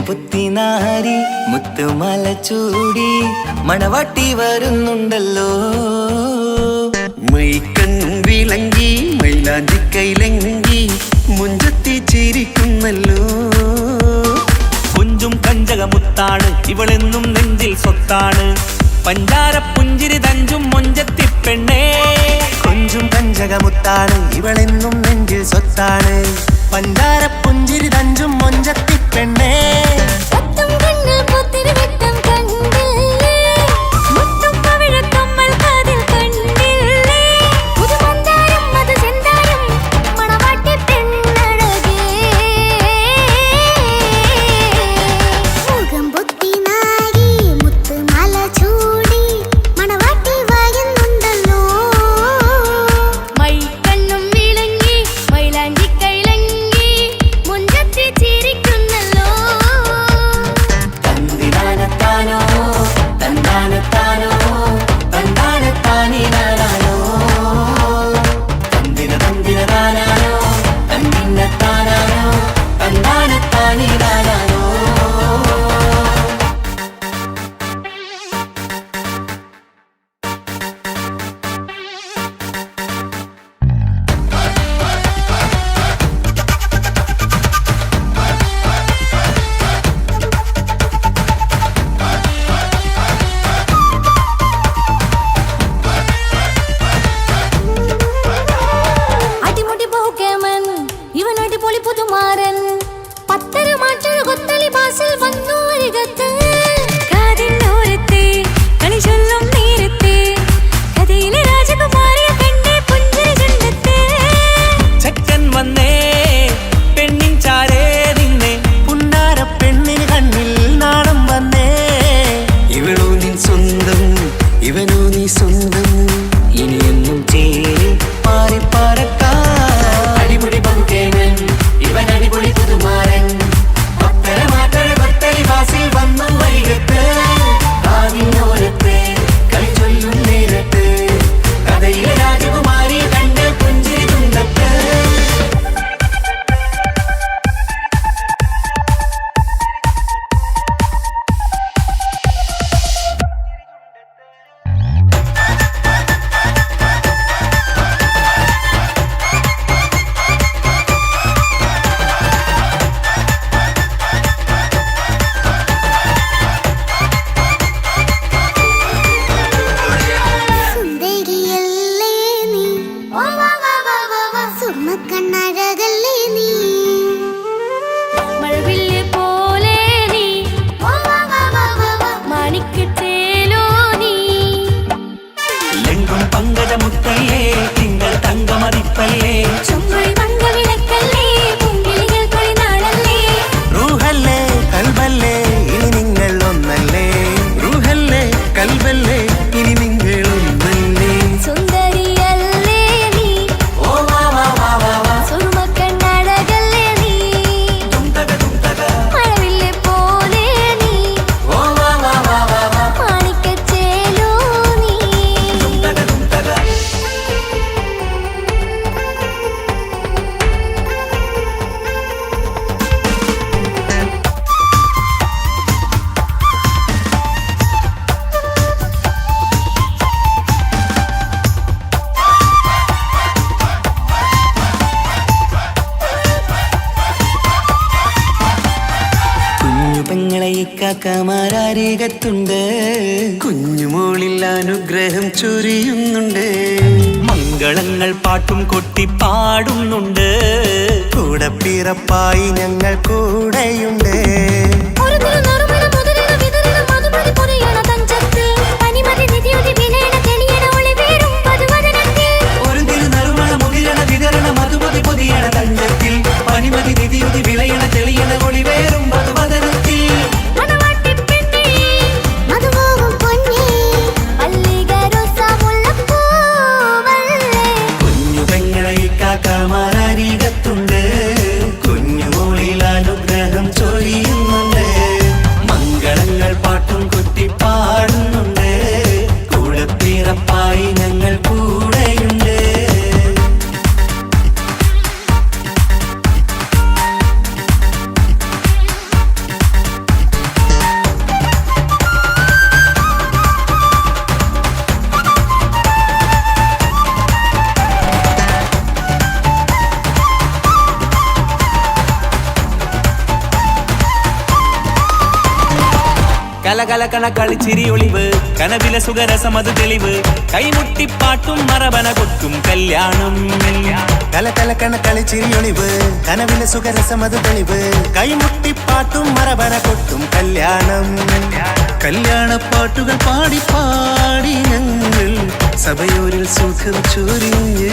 പുത്തിനാരി മുത്തുമല ചൂടി മണവാട്ടി വരുന്നുണ്ടല്ലോ. മൈക്കണ്ണും വിളങ്ങി മൈലാഞ്ചി കൈലങ്കി മുഞ്ചത്തി ചിരിക്കുന്നല്ലോ. കുഞ്ചും കഞ്ചകമുത്താണ് ഇവളെന്നും നെഞ്ചിൽ സ്വത്താണ്. പഞ്ചാര പുഞ്ചിരി തഞ്ചും മൊഞ്ചത്തി പെണ്ണേ. കൊഞ്ചും കഞ്ചകമുത്താണ് ഇവളെന്നും നെഞ്ചിൽ സ്വത്താണ്. പഞ്ചാര പുഞ്ചിരി തഞ്ചും മൊഞ്ചത്തി പെണ്ണേ. കാക്കമാരരികത്തുണ്ട്. കുഞ്ഞുമോളിൽ അനുഗ്രഹം ചൊരിയുന്നുണ്ട്. മംഗളങ്ങൾ പാട്ടും കൊട്ടി പാടുന്നുണ്ട്. കൂടെ പിറപ്പായി ഞങ്ങൾ കൂടെയുണ്ട്. മധുമതി പൊതിയണ തഞ്ചത്തിൽ പനിമതി നിധിയുതി വിളയണ തെളിയണ ഒളിവേറും മധുവദ കലകലകണ കളിച്ചിരി ഒളിവ് കനവിലെ സുഖരസമത് തെളിവ് കൈമുട്ടിപ്പാട്ടും മറവന കൊട്ടും കല്യാണം കലകലകണ കളിച്ചിരിയൊളിവ് കനവിലെ സുഖരസമത് തെളിവ് കൈമുട്ടിപ്പാട്ടും മറവന കൊട്ടും കല്യാണം കല്യാണപ്പാട്ടുകൾ പാടി പാടി ഞങ്ങൾ സഭയോരിൽ സുഖം ചൊരിഞ്ഞ്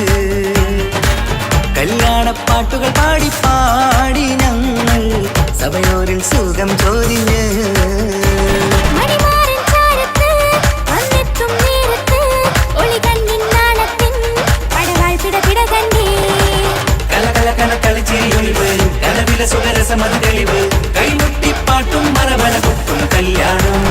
കല്യാണപ്പാട്ടുകൾ പാടി പാടി ഞങ്ങൾ സഭയോരിൽ സുഖം ചൊരിഞ്ഞ് കളിച്ചിരിയൊളിവ് കനവിലെ സുഖരസമത് തെളിവ് കൈമുട്ടിപ്പാട്ടും മറവന കൊട്ടും കല്യാണം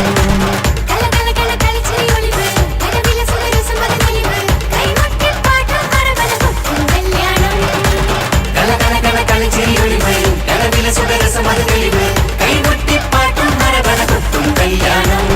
കളിച്ചിരിയൊളിവ് കനവിലെ സുഖരസമത് തെളിവ് കൈമുട്ടിപ്പാട്ടും മറവന കൊട്ടും കല്യാണം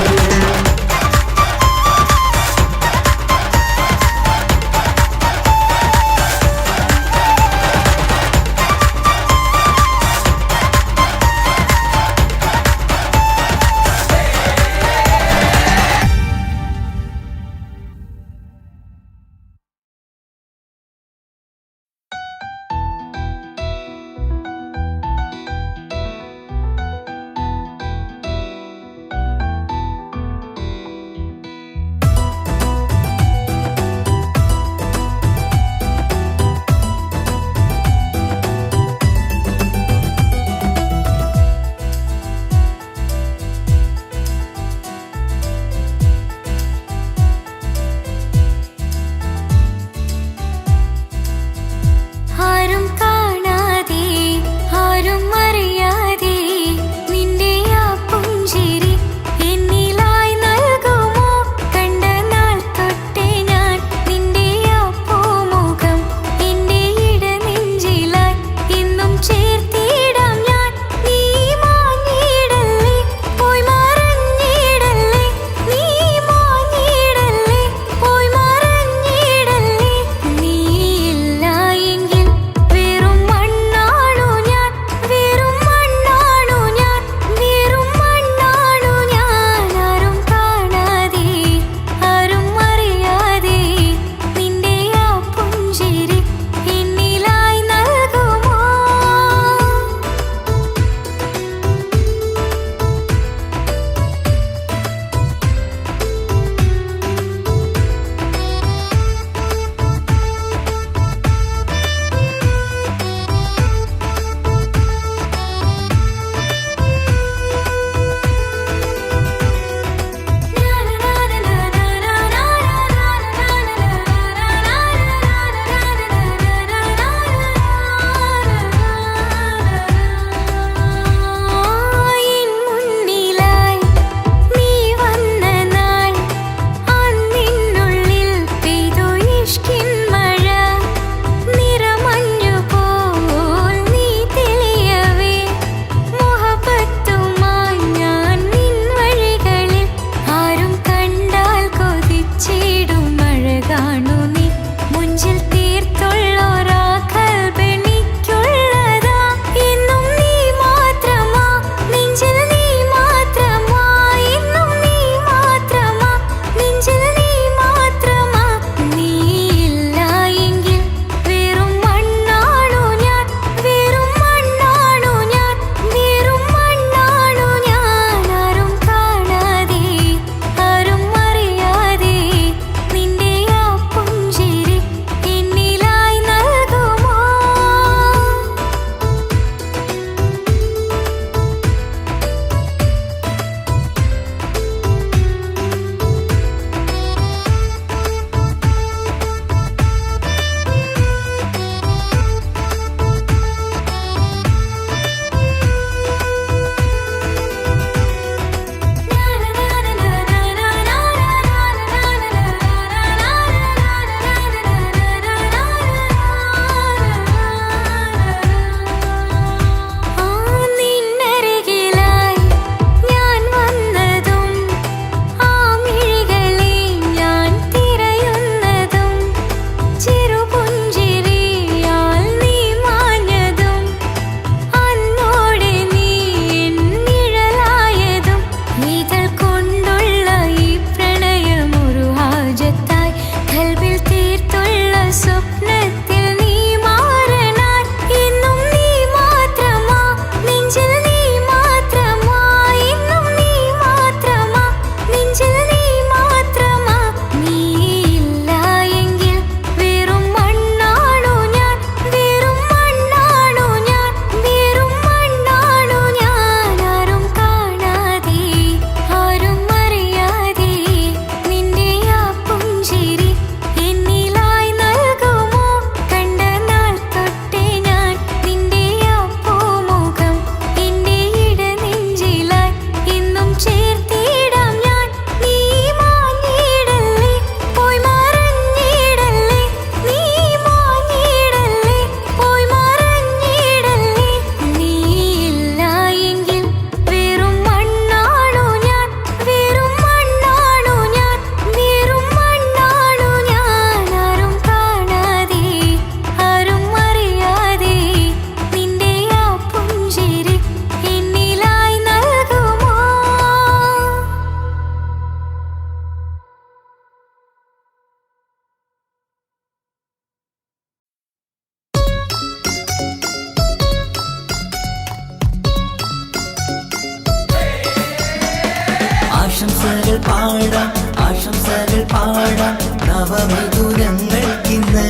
പാടാം ആശംസകൾ പാടാം നവമിഥുനങ്ങൾക്കിന്ന്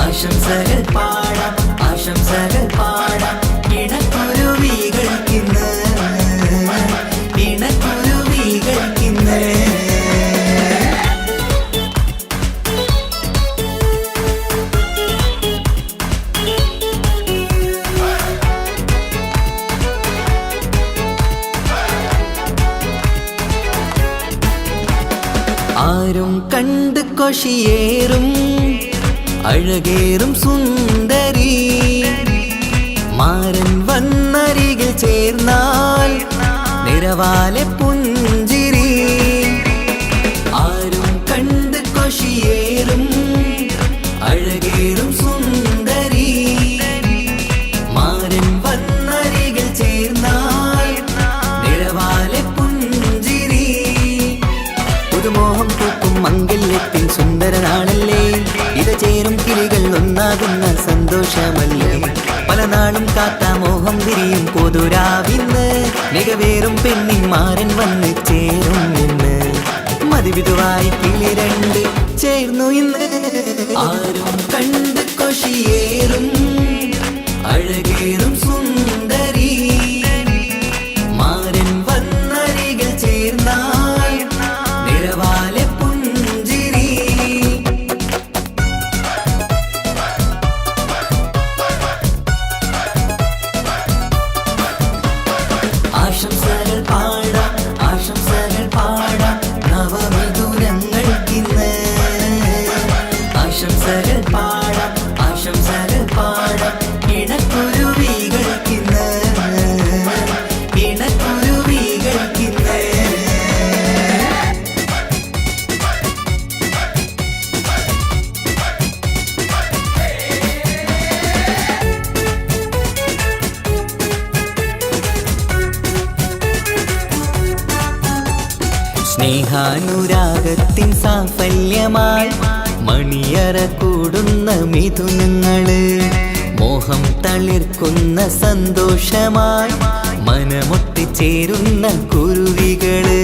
ആശംസകൾ പാടാം ആശംസകൾ പാടാം ഇണക്കുരുവികൾക്കിന്ന് ഇണക്കുരുവികൾക്കിന്ന് ആരും കണ്ട് കൊഷിയേറും അഴകേറും സുന്ദരി മാരൻ വന്നരികിൽ ചേർന്നാൽ നിറവാലെ പുഞ്ചിരി ആരും കണ്ട് കൊഷിയേറും അഴകേറും സുന്ദരി മാരൻ വന്നരികിൽ ചേർന്നാൽ നിറവാലെ പുഞ്ചിരി പുതുമോഹം പൂക്കും മംഗല്യത്തിൻ സുന്ദരനാണല്ലേ ഇത് ചേരും കിളികൾ ഒന്നാകുന്ന സന്തോഷമല്ലേ പല നാളും കാത്ത മോഹം വിരിയും പൊതുരാവിന്ന് മികവേറും പെണ്ണിൻ മാരൻ വന്ന് ചേരും ഇന്ന് മതിവിധുവായി കിളി രണ്ട് ചേർന്നു ഇന്ന് ആരും കണ്ട് കൊഷിയേറും അഴകേറും സുന്ദരി മാരൻ വന്നരികിൽ ചേർന്നാൽ നിറവാലെ പുഞ്ചിരി ആശംസകൾ പാടാം ആശംസകൾ പാടാം നവമിഥുനങ്ങൾക്കിന്ന് ആശംസകൾ പാടാം ആശംസകൾ പാടാം ഇണക്കുരുവികൾക്കിന്ന് ഇണക്കുരുവികൾക്കിന്ന് സ്നേഹാനുരാഗത്തിൻ സാഫല്യമായി മണിയറ കൂടുന്ന മിഥുനങ്ങള് മോഹം തളിർക്കുന്ന സന്തോഷമായി മനമൊട്ടിച്ചേരുന്ന കുരുവികള്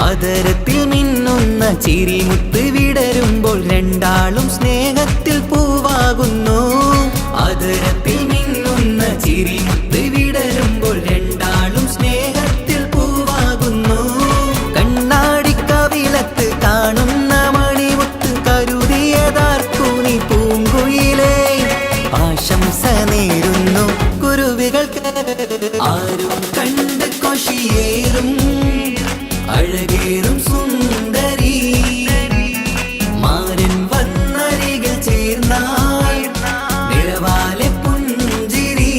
അതരത്തിൽ മിന്നുന്ന ചിരിമുത്ത് വിടരുമ്പോൾ രണ്ടാളും സ്നേഹത്തിൽ പൂവാകുന്നു അതരത്തിൽ മിന്നുന്ന ചിരിമുത്ത് വിടരുമ്പോൾ രണ്ടാളും സ്നേഹത്തിൽ പൂവാകുന്നു കണ്ണാടിക്കവിലത്ത് കാണുന്ന മണിമുത്ത് കരുതിയതാർക്കൂനി പൂങ്കുയിലേ ആശംസ നേരുന്നു കുരുവികൾക്ക് ആരും കണ്ട് കൊഷിയേറും അഴകേറും സുന്ദരി മാരൻ വന്നരികിൽ ചേർന്നാൽ നിറവാലെ പുഞ്ചിരി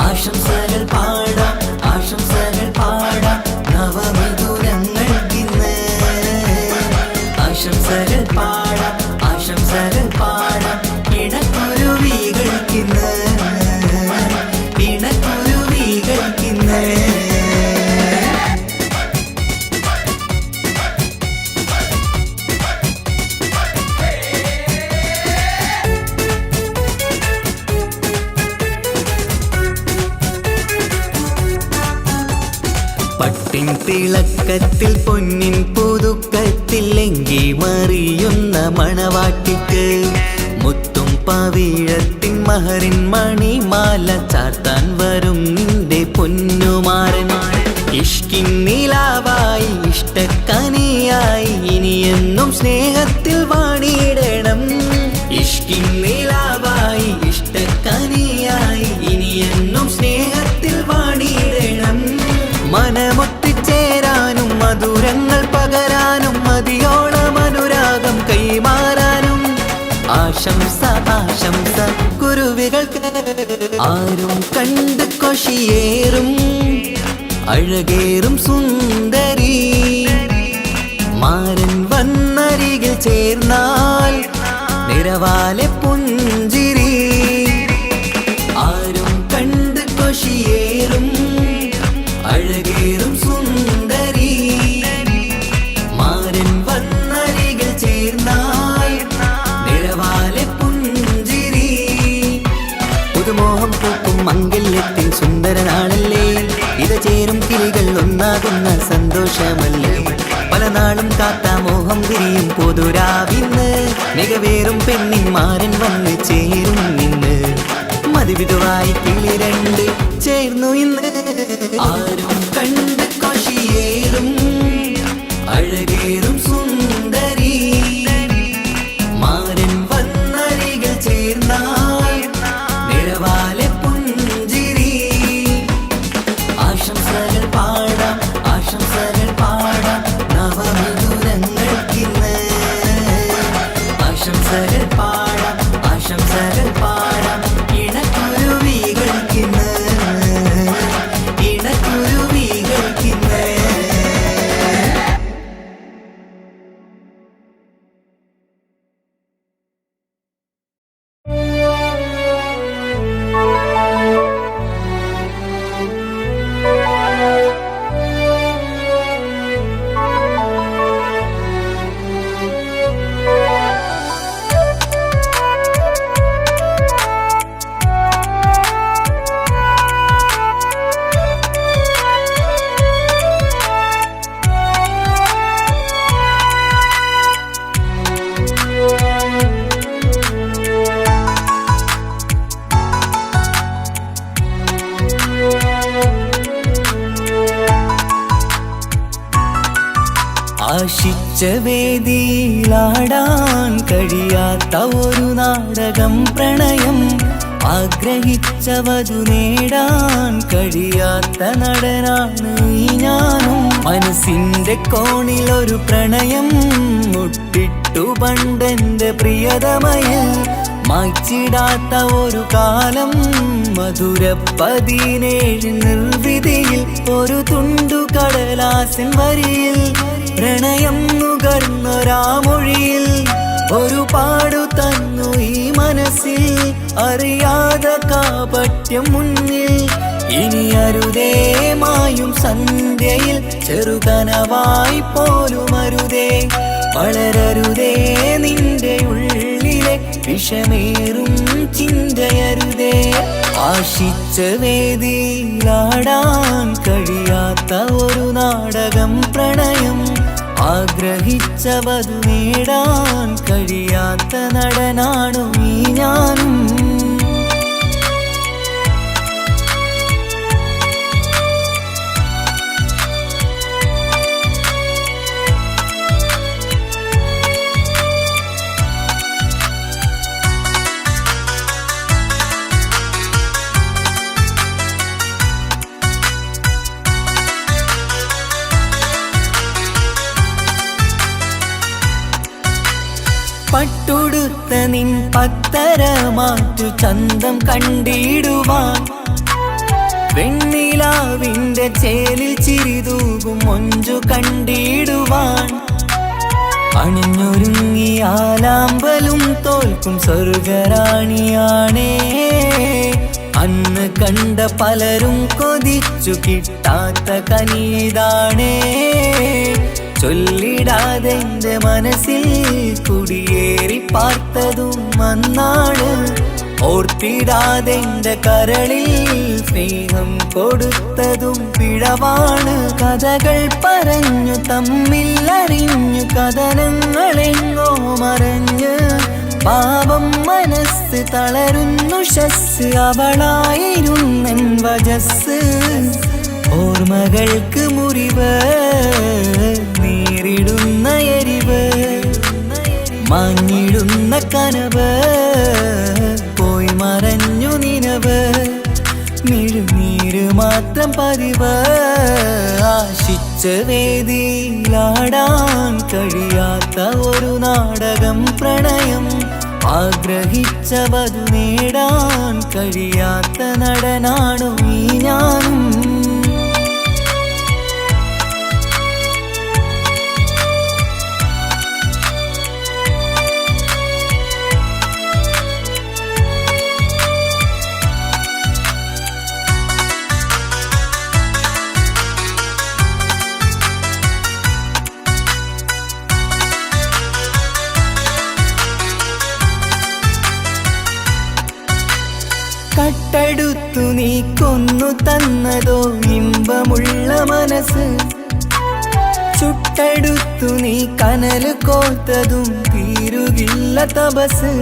ആശംസകൾ പാടാം ആശംസകൾ പാടാം നവമിഥുനങ്ങൾക്കിന്ന് ആശംസകൾ പാടാം ആശംസകൾ പാടാം ഇണക്കുരുവികൾക്കിന്ന് ഇണക്കുരുവികൾക്കിന്ന് പട്ടിൻ തിളക്കത്തിൽ പൊന്നിൻ പുതുക്കത്തിൽ എങ്കി മറിയുന്ന മണവാട്ടിക്ക് മുത്തും പവിഴത്തിൻ മഹറിൻ മണിമാല ചാർത്താൻ വരും നിന്റെ പൊന്നുമാരൻ ഇഷ്കിൻ നിലാവായി ഇഷ്ടക്കനിയായി ഇനിയെന്നും സ്നേഹത്തിൽ വാണിയിടണം ഇഷ്കിൻ നിലാവായി ഇഷ്ടക്കനിയായി ഇനിയെന്നും സ്നേഹത്തിൽ വാണിയിടണം മനമൊത്തിച്ചേരാനും മധുരങ്ങൾ പകരാനും മതിയോളം അനുരാഗം കൈമാറാനും ആശംസ ആശംസ കുരുവികൾക്ക് ആരും കണ്ട് കൊഷിയേറും അഴകേറും സുന്ദരി മാരൻ വന്നരികിൽ ചേർന്നാൽ നിറവാലെ പുഞ്ചിരി ആരും കണ്ട് കൊഷിയേറും അഴകേറും സുന്ദരി മാരൻ വന്നരികിൽ ചേർന്നാൽ നിറവാലെ പുഞ്ചിരി സന്തോഷമല്ലേ പല നാളും കാത്ത മോഹം തിരിയും പൊതുരാവിന്ന് മികവേറും പെണ്ണിന്മാരൻ വന്ന് ചേരും ഇന്ന് മതിവിധുവായി കിളി രണ്ട് ചേർന്നു ഇന്ന് ആരും കണ്ട് കൊഷിയേറും അഴകേറും സുന്ദരി മാരൻ വന്നരികൾ ചേർന്നാൽ നിഴവാലെ പുഞ്ചിരി ആശംസകൾ പാടാം നവമധുരങ്ങൾക്കിന്ന് ആശംസകൾ പാടാം ഇണക്കുരുവികൾക്കിന്ന് ആശിച്ച വേദിയിലാടാൻ കഴിയാത്ത ഒരു നാടകം പ്രണയം ആഗ്രഹിച്ചവതു നേടാൻ കഴിയാത്ത നടനാണ് ഈ ഞാനും മനസ്സിന്റെ കോണിൽ ഒരു പ്രണയം മുട്ടിട്ടു പണ്ടെന്റെ പ്രിയതമയിൽ മായ്ച്ചിടാത്ത ഒരു കാലം മധുര 17 നിർവിധിയിൽ ഒരു തുണ്ടു കടലാസിൻ വരിയിൽ പ്രണയം നുകർന്നൊരാമൊഴിയിൽ ഒരു പാടു തന്നു ഈ മനസ്സിൽ അറിയാതെ കാപട്യം മുന്നിൽ ഇനി അരുതേ മായും സന്ധ്യയിൽ ചെറുകനവായി പോലും അരുതേ വളരരുതേ നിന്റെ ഉള്ളിലെ വിഷമേറും ചിന്തയരുതേ ആശിച്ച വേദിയിലാടാൻ കഴിയാത്ത ഒരു നാടകം പ്രണയം ആഗ്രഹിച്ചവതു നേടാൻ കഴിയാത്ത നടനാണു ഈ ഞാനും പട്ടുടുത്ത നിൻ പത്തര മാറ്റു ചന്തം കണ്ടിടുവാൻ വെണ്ണിലാവിന്റെ ചേലിൽ ചിരിതൂകും മൊഞ്ചു കണ്ടിടുവാൻ അണിഞ്ഞൊരുങ്ങിയാലാമ്പലും തോൽക്കും സ്വർഗറാണിയാണേ അന്ന് കണ്ട പലരും കൊതിച്ചു കിട്ടാത്ത കനീതാണേ ചൊല്ലിടാതെ എന്റെ മനസ്സിൽ കുടിയേറി പാർത്തതും അന്നാണ് ഓർത്തിടാതെ എന്റെ കരളിൽ സ്നേഹം കൊടുത്തതും പിഴവാണ് കഥകൾ പറഞ്ഞു തമ്മിൽ അറിഞ്ഞു കഥനങ്ങളെങ്ങോ മറഞ്ഞ് പാപം മനസ്സ് തളരുന്നു ശസ് അവളായിരുന്നൻ വജസ് ഓർമ്മകൾക്ക് മുറിവ് നേരിടുന്ന എരിവ് മാഞ്ഞിടുന്ന കനവ് പോയി മറഞ്ഞു നിനവ് മിഴുനീര് മാത്രം പതിവ് ആശിച്ച വേദിയിലാടാൻ കഴിയാത്ത ഒരു നാടകം പ്രണയം ആഗ്രഹിച്ചവതു നേടാൻ കഴിയാത്ത നടനാണു ഈ ഞാനും കട്ടെടുത്തു നീ കൊന്നു തന്നതോ ഇമ്പമുള്ള മനസ്സ് ചുട്ടെടുത്തു നീ കനല് കോർത്തതും തീരുകില്ല തപസ്.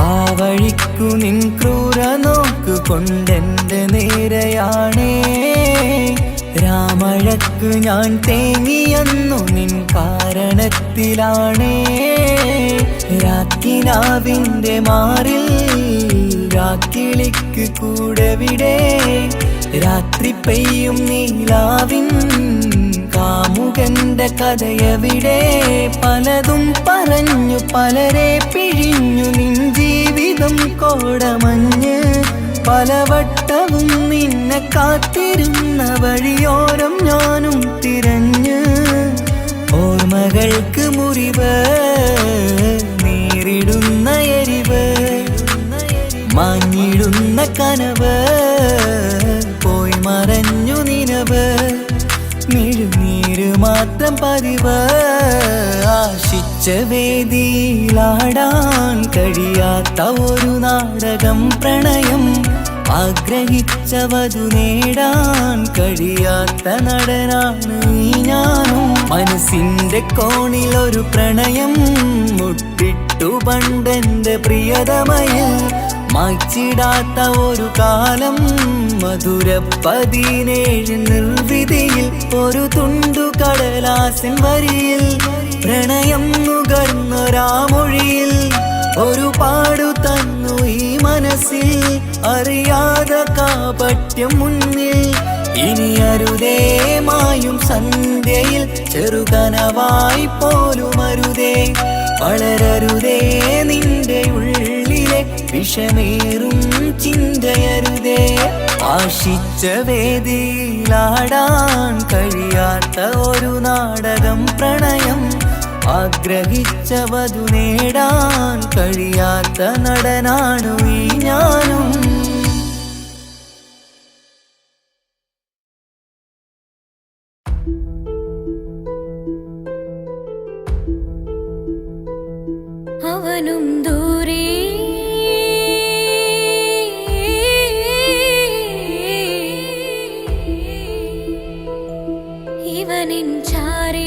ആ വഴിക്കു നിൻ ക്രൂര നോക്കു കൊണ്ടെന്റെ നേരെയാണേ. രാമഴക്ക് ഞാൻ തേങ്ങിയെന്നു നിൻ കാരണത്തിലാണേ. രാക്കിനാവിന്റെ മാറിൽ രാക്കിളിക്ക് കൂടെവിടെ. രാത്രി പെയ്യും നീലാവിൻ കാമുകന്റെ കഥയവിടെ. പലതും പറഞ്ഞു പലരെ പിഴിഞ്ഞു നിൻ ജീവിതം കോടമഞ്ഞ്. പലവട്ടവും നിന്നെ കാത്തിരുന്ന വഴിയോരം ഞാനും തിരഞ്ഞ്. ഓർമ്മകൾക്ക് മുറിവ് നേരിടുന്ന എരിവ്. മാഞ്ഞിടുന്ന കനവ് പോയി മറഞ്ഞു നിനവ്. മിഴുനീര് മാത്രം പതിവ്. ആശിച്ച വേദിയിലാടാൻ കഴിയാത്ത ഒരു നാടകം പ്രണയം. ആഗ്രഹിച്ചവതു നേടാൻ കഴിയാത്ത നടനാണ് ഈ ഞാനും. മനസ്സിന്റെ കോണിലൊരു പ്രണയം മുട്ടിട്ടു പണ്ടെന്റെ പ്രിയതമയിൽ. മായ്ച്ചിടാത്ത ഒരു കാലം മധുര 17 നിർവിധിയിൽ. ഒരു തുണ്ടു കടലാസിൻ വരിയിൽ പ്രണയം നുകർന്നൊരാമൊഴിയിൽ. ഒരു പാടു തന്നു ഈ മനസ്സിൽ അറിയാതെ കാപട്യം മുന്നിൽ. ഇനി അരുതേ മായും സന്ധ്യയിൽ ചെറുകനവായി പോലും അരുതേ. വളരരുതേ നിന്റെ ഉള്ളിലെ വിഷമേറും ചിന്തയരുതേ. ആശിച്ച വേദിയിലാടാൻ കഴിയാത്ത ഒരു നാടകം പ്രണയം. ആഗ്രഹിച്ചവതു നേടാൻ കഴിയാത്ത നടനാണു ഈ ഞാനും. അവനും ദൂരെ ഇവനിൻ ചാരേ.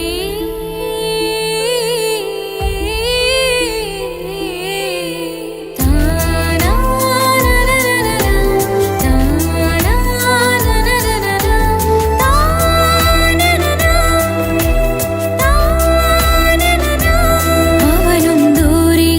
അവനും ദൂരെ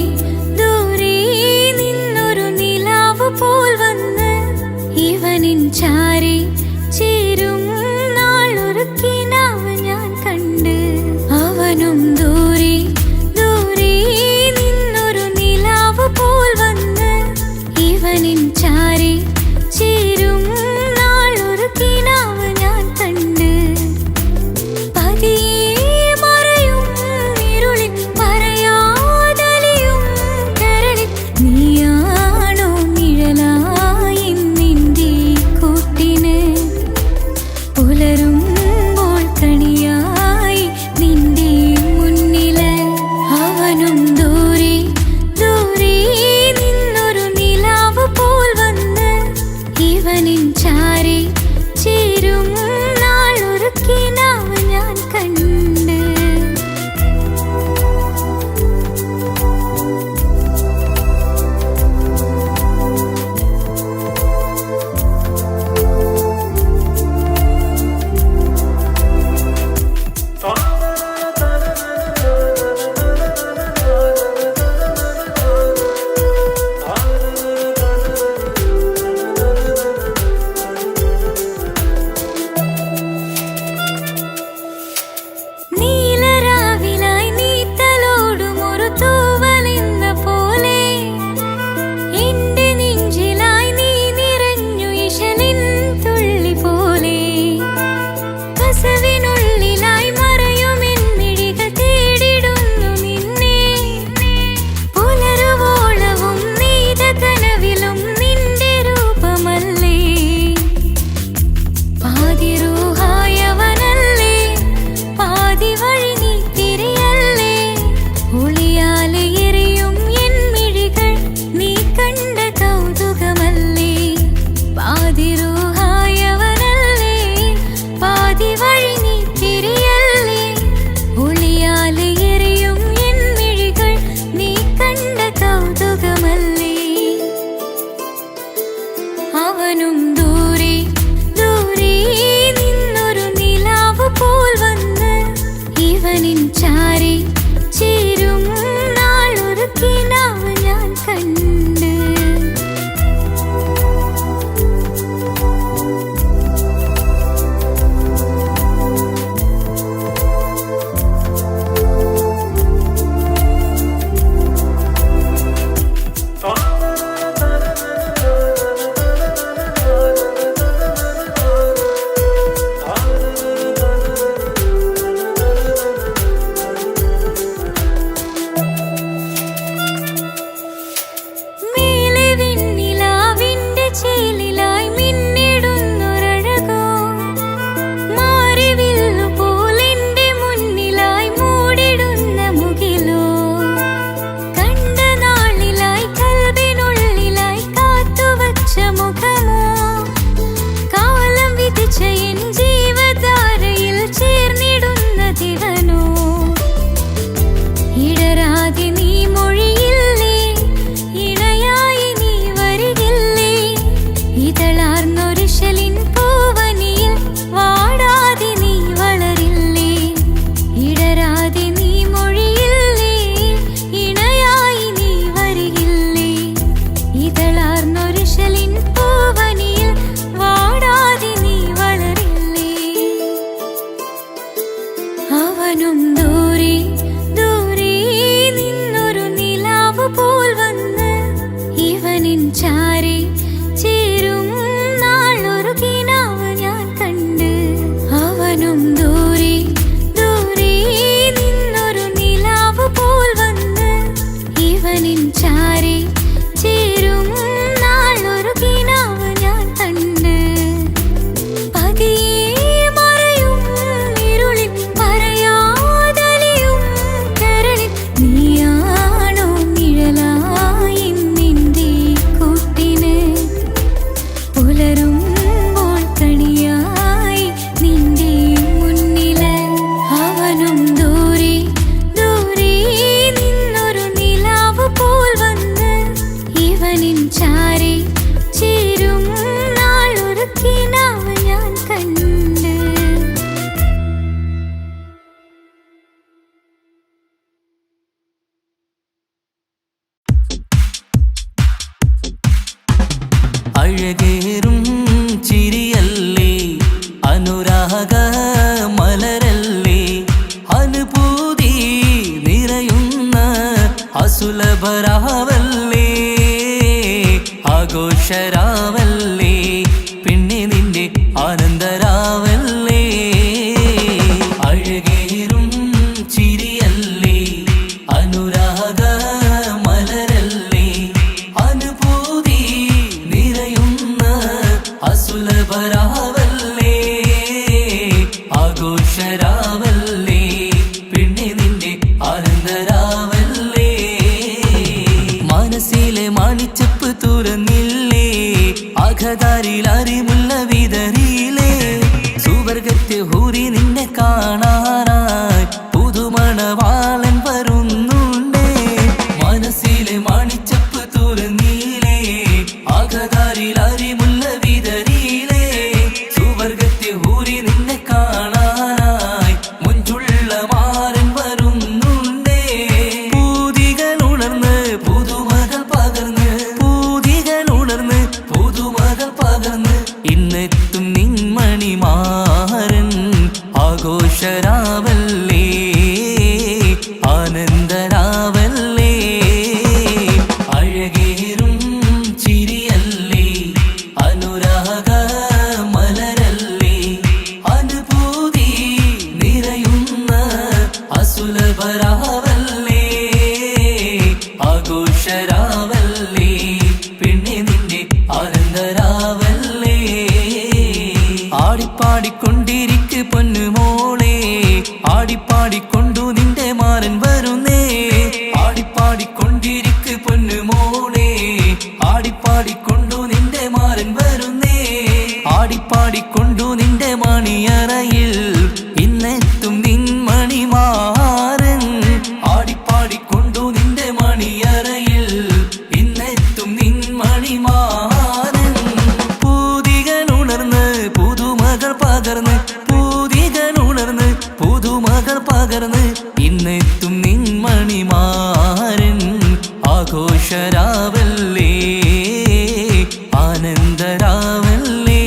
അസുലഭരാവല്ലേ ആഘോഷരാവല്ലേ പിന്നെ നിന്റെ ആനന്ദരാവല്ലേ അഴകേറും ചിരിയല്ലേ അനുരാഗ മലരല്ലേ അനുഭൂതി നിറയുന്ന അസുലഭരാവല്ലേ ആഘോഷരാവല്ലേ പിന്നെ നിന്റെ ആനന്ദരാവല്ലേ മനസ്സിലെ മാണിച്ചപ്പ് തുറന്നില്ലേ അഖദാരിൽ അറിമുല്ല വിതറിയില്ലേ സുവർഗത്തെ ഹൂരി നിന്നെ കാണാനായി പുതുമണവാളൻ വരുന്നുണ്ടേ മനസ്സിലെ മാണിച്ചപ്പ് തുറന്നില്ലേ അഖദാരിൽ അറിമുല്ല വിതറിയില്ലേ സുവർഗത്തെ ഹൂരി നിന്നെ കാണാനായി മുഞ്ചുള്ള മാരൻ വരുന്നുണ്ടേ പൂതികൾ ഉണർന്ന് പുതുമകൾ പകർന്ന് പൂതികൾ ഉണർന്ന് പുതുമകൾ പകർന്ന് ഇന്നെത്തും നിൻമണിമാരൻ ആഘോഷരാവല്ലേ ആനന്ദരാവല്ലേ അഴകേറും ചിരിയല്ലേ അനുരാഗ മലരല്ലേ അനുഭൂതി നിറയുന്ന അസുലഭരാവല്ലേ ആഘോഷരാവല്ലേ പിന്നെ നിന്റെ ആനന്ദരാവല്ലേ ആടിപ്പാടിക്കൊണ്ടിരിക്ക് പൊന്നുമോളെ ആടിപ്പാടിക്കൊണ്ടു നിന്റെ മാരൻ വരുന്നേ ആടിപ്പാടിക്കൊണ്ടിരിക്ക് പൊന്നുമോളെ ആടിപ്പാടിക്കൊണ്ടു നിന്റെ മാരൻ വരുന്നേ ആടിപ്പാടിക്കൊണ്ടു നിന്റെ മണിയറയിൽ ഇന്നെത്തും നിൻമണിമാരൻ ആടിപ്പാടിക്കൊണ്ടു നിന്റെ മണിയറയിൽ ഇന്നെത്തും നിൻമണിമാരൻ പൂതികൾ ഉണർന്ന് പുതുമകൾ പകർന്ന് പൂതികൾ ഉണർന്ന് പുതുമകൾ പകർന്ന് ഇന്നെത്തും നിൻമണിമാരൻ ആഘോഷരാവല്ലേ ആനന്ദരാവല്ലേ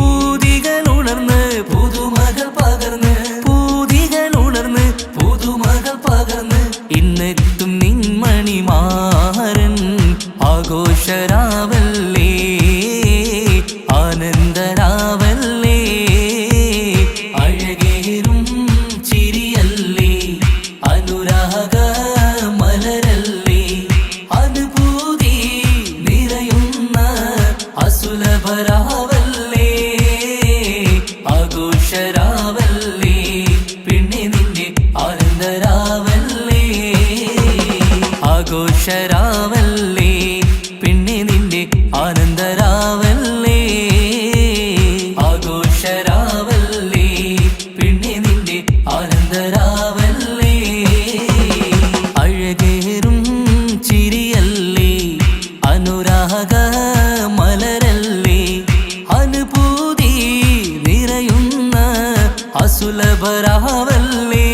പൂതികൾ ഉണർന്ന് പുതുമകൾ പകർന്ന് പൂതികൾ ഉണർന്ന് പുതുമകൾ പകർന്ന് ഇന്നെത്തും നിൻമണിമാരൻ ആഘോഷരാവല്ലേ ആനന്ദരാവല്ലേ അഴകേറും ചിരിയല്ലേ അനുരാഗ മലരല്ലേ അനുഭൂതി നിറയുന്ന അസുലഭരാവല്ലേ ആഘോഷരാവല്ലേ പിന്നെ നിന്റെ ആനന്ദരാവല്ലേ ആഘോഷരാവല്ലേ പിന്നെ നിന്റെ ആനന്ദരാവല്ലേ ആഘോഷരാവല്ലേ പിന്നെ നിന്റെ ആനന്ദരാവല്ലേ അഴകേറും ചിരിയല്ലേ അനുരാഗ മലരല്ലേ അനുഭൂതി നിറയുന്ന അസുലഭരാവല്ലേ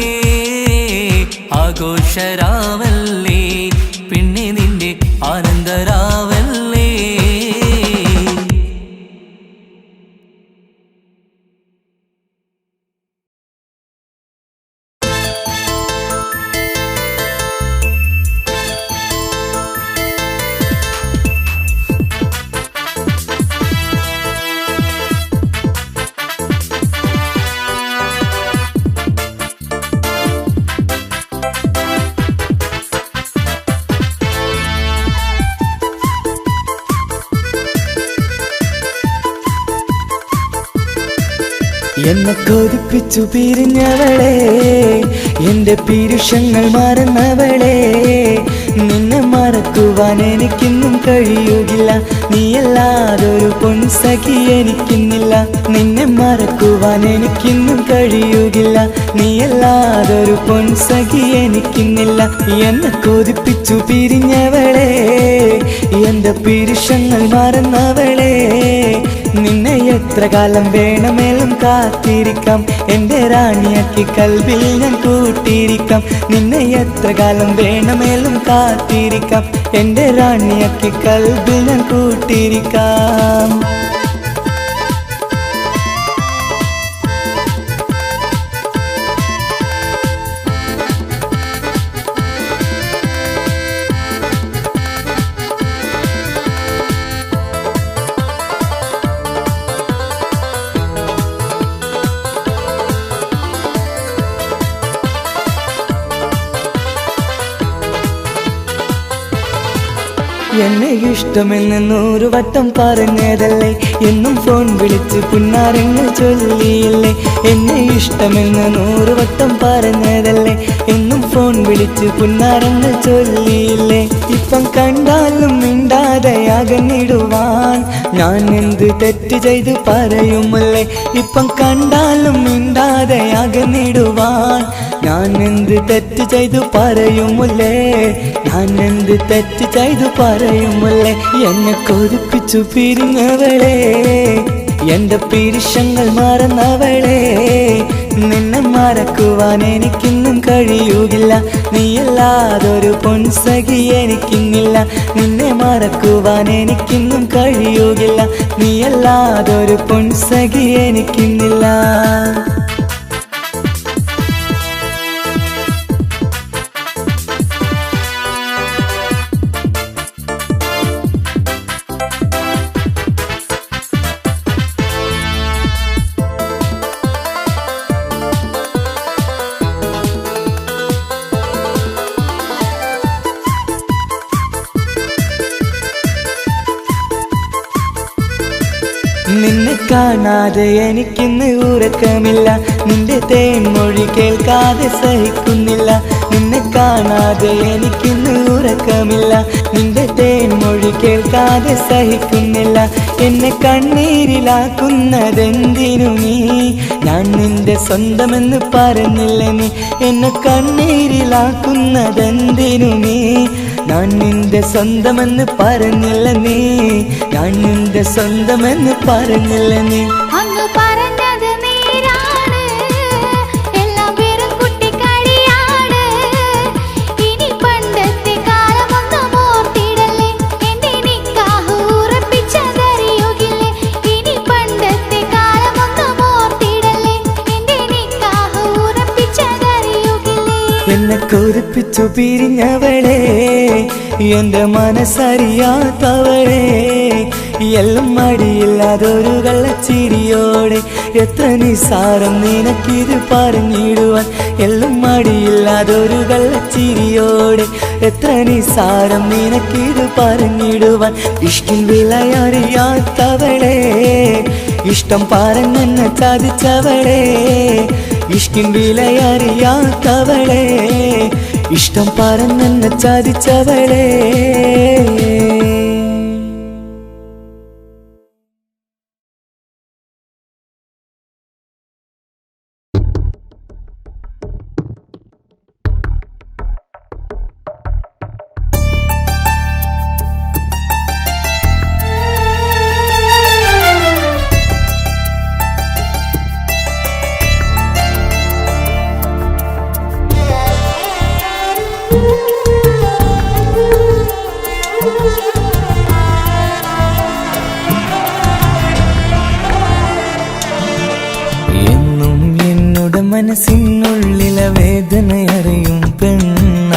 ആഘോഷരാവല്ലേ പിന്നെ നിന്റെ ആനന്ദരാവല്ലേ എന്നെ കൊതിപ്പിച്ചു പിരിഞ്ഞവളെ എന്റെ പീരുഷങ്ങൾ മറന്നവളെ നിന്നെ മറക്കുവാൻ എനിക്കിന്നും കഴിയുകില്ല നീയല്ലാതൊരു പൊൻസഖി എനിക്കിന്നില്ല നിന്നെ മറക്കുവാൻ എനിക്കിന്നും കഴിയുകില്ല നീയല്ലാതൊരു പൊൻസഖി എനിക്കിന്നില്ല എന്നെ കൊതിപ്പിച്ചു പിരിഞ്ഞവളെ എന്റെ പീരുഷങ്ങൾ മറന്നവളെ നിന്നെ എത്ര കാലം വേണമെങ്കിലും കാത്തിരിക്കാം എന്റെ റാണിയാക്കി കൽബിൽ ഞാൻ കൂട്ടിയിരിക്കാം നിന്നെ എത്ര കാലം വേണമെങ്കിലും കാത്തിരിക്കാം എന്റെ റാണിയാക്കി കൽബിൽ ഞാൻ കൂട്ടിയിരിക്കാം എന്നെ ഇഷ്ടമെന്ന് 100 വട്ടം പറഞ്ഞതല്ലേ, എന്നും ഫോൺ വിളിച്ച് പുന്നാരങ്ങൾ ചൊല്ലിയില്ലേ. എന്നെ ഇഷ്ടമെന്ന് 100 വട്ടം പറഞ്ഞതല്ലേ, എന്നും ഫോൺ വിളിച്ച് പുന്നാരങ്ങൾ ചൊല്ലിയില്ലേ. ഇപ്പം കണ്ടാലും മിണ്ടാതെ അകന്നിടുവാൻ ഞാൻ എന്ത് തെറ്റ് ചെയ്ത് പറയുമല്ലേ. ഇപ്പം കണ്ടാലും മിണ്ടാതെ അകന്നിടുവാൻ ഞാൻ എന്ത് തെറ്റ് ചെയ്തു പറയുമല്ലേ. ഞാൻ എന്ത് തെറ്റ് ചെയ്തു പറയുമല്ലേ. എന്നെ കൊതിപ്പിച്ചു പിരിഞ്ഞവളെ, എന്റെ പിരിശങ്ങൾ മറന്നവളെ. നിന്നെ മറക്കുവാൻ എനിക്കിന്നും കഴിയുകില്ല, നീയല്ലാതൊരു പൊൻസഖി എനിക്കിന്നില്ല. നിന്നെ മറക്കുവാൻ എനിക്കിന്നും കഴിയുകില്ല, നീയല്ലാതൊരു പൊൻസഖി എനിക്കിന്നില്ല. നിന്നെ കാണാതെ എനിക്കിന്ന് ഉറക്കമില്ല, നിന്റെ തേൻമൊഴി കേൾക്കാതെ സഹിക്കുന്നില്ല. നിന്നെ കാണാതെ എനിക്കിന്ന് ഉറക്കമില്ല, നിന്റെ തേൻമൊഴി കേൾക്കാതെ സഹിക്കുന്നില്ല. എന്നെ കണ്ണീരിലാക്കുന്നതെന്തിനു നീ, ഞാൻ നിന്റെ സ്വന്തമെന്ന് പറഞ്ഞില്ല നീ. എന്നെ കണ്ണീരിലാക്കുന്നതെന്തിനു നീ, ഞാൻ നിന്റെ സ്വന്തമെന്ന് പറഞ്ഞില്ല നീ. ഞാൻ നിന്റെ സ്വന്തമെന്ന് പറഞ്ഞില്ല നീ. അങ്ങ് പറഞ്ഞത് നേരാണ്, എല്ലാം വെറും കുട്ടിക്കളിയാണ്. ഇനി പണ്ടത്തെ കാലമൊന്നും ഓർത്തിടല്ലേ, എന്റെ നിക്കാഹ് ഉറപ്പിച്ചതറിയുകില്ലേ. ഇനി പണ്ടത്തെ കാലമൊന്നും ഓർത്തിടല്ലേ, എന്റെ നിക്കാഹ് ഉറപ്പിച്ചതറിയുകില്ലേ. എന്നെ കൊതിപ്പിച്ചു പിരിഞ്ഞവളെ, എന്റെ മനസ്സറിയാത്തവളെ. എല്ലാം മടിയില്ലാതൊരു കള്ളച്ചിരിയോടെ, എത്ര നിസാരം നിനക്കിത് പറഞ്ഞിടുവാൻ. എല്ലാം മടിയില്ലാതൊരു കള്ളച്ചിരിയോടെ, എത്ര നിസാരം നിനക്കിത് പറഞ്ഞിടുവാൻ. ഇഷ്കിൻ വിലയറിയാത്തവളെ, ഇഷ്ടം പറഞ്ഞെന്നെ ചതിച്ചവളെ. ഇഷ്കിൻ വിലയറിയാത്തവളെ, ഇഷ്ടം പറഞ്ഞെന്നെ ചതിച്ചവളെ. മനസ്സിനുള്ളിലെ വേദനയറിയും പെണ്ണ,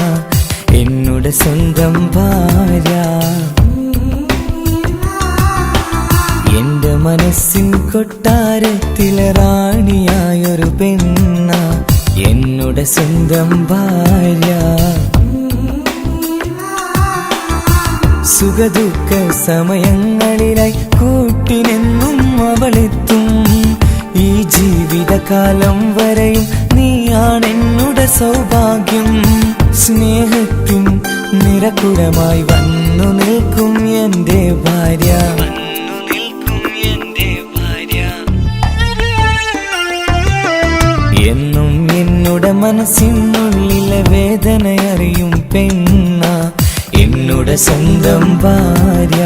എന്നുടെ സ്വന്തം ഭാര്യ. എന്റെ മനസ്സിൻ കൊട്ടാരത്തിലെ റാണിയായൊരു പെണ്ണ, എന്നുടെ സ്വന്തം ഭാര്യ. സുഖദുഃഖ സമയങ്ങളിലായി കൂട്ടിനെന്നും അവളെത്തും. ഈ ജീവിതകാലം വരെയും നീയാണെന്നുടെ സൗഭാഗ്യം. സ്നേഹത്തിൻ നിറകുടമായി വന്നു നിൽക്കും എന്റെ ഭാര്യ. എന്നും എന്നുടെ മനസ്സിനുള്ളിലെ വേദനയറിയും പെണ്ണ, എന്നുടെ സ്വന്തം ഭാര്യ.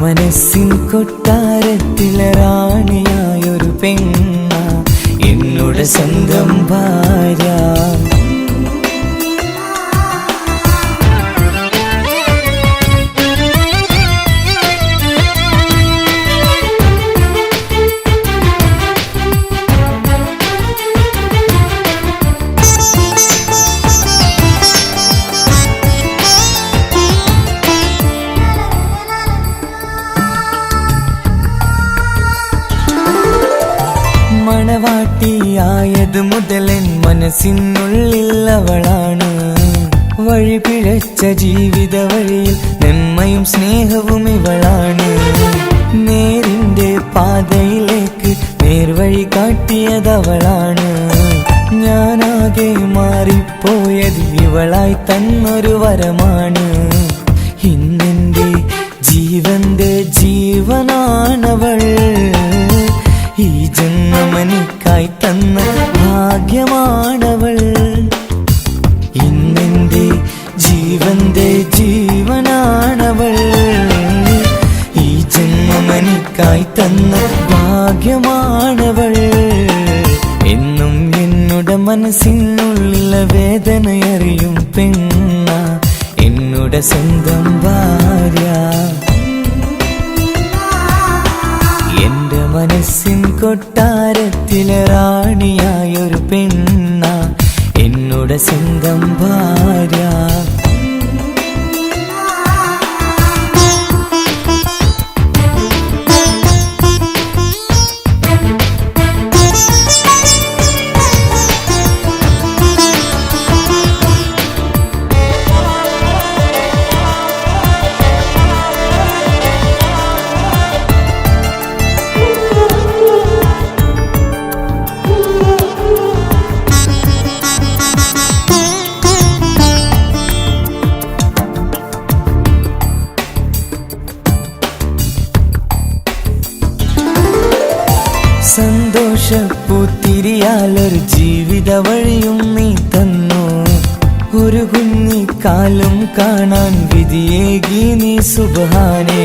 മനസ്സിൻ കൊട്ടാരത്തിലെ റാണിയായൊരു പെണ്ണ, എന്നുടെ സ്വന്തം ഭാര്യ. മണവാട്ടിയായത് മുതലൻ മനസ്സിനുള്ളിൽ അവളാണ്. വഴി പിഴച്ച ജീവിത വഴിയിൽ നന്മയും സ്നേഹവും ഇവളാണ്. നേരിന്റെ പാതയിലേക്ക് നേർവഴി കാട്ടിയതവളാണ്. ഞാനാകെ മാറിപ്പോയത് ഇവളായി തന്നൊരു വരമാണ്. ഇന്നെന്റെ ജീവന്റെ ജീവനാണവൾ. ഈ ജന്മമെനിക്കായി തന്ന ഭാഗ്യമാണവൾ. ഇന്നെന്റെ ജീവന്റെ ജീവനാണവൾ. ഈ ജന്മമെനിക്കായി തന്ന ഭാഗ്യമാണവൾ. എന്നും എന്നുടെ മനസ്സിനുള്ളിലെ വേദനയറിയും പെണ്ണ എന്നുടെ സ്വന്തം ഭാര്യ. എന്റെ മനസ്സിൻ കൊട്ടാരത്തിലെ റാണിയായൊരു പെണ്ണ എന്നുടെ സ്വന്തം ഭാര്യ. സന്തോഷപ്പൂത്തിരിയാലൊരു ജീവിത വഴിയും നീ തന്നു. ഒരു കുഞ്ഞിക്കാലും കാണാൻ വിധിയേകി നീ സുബ്ഹാനേ.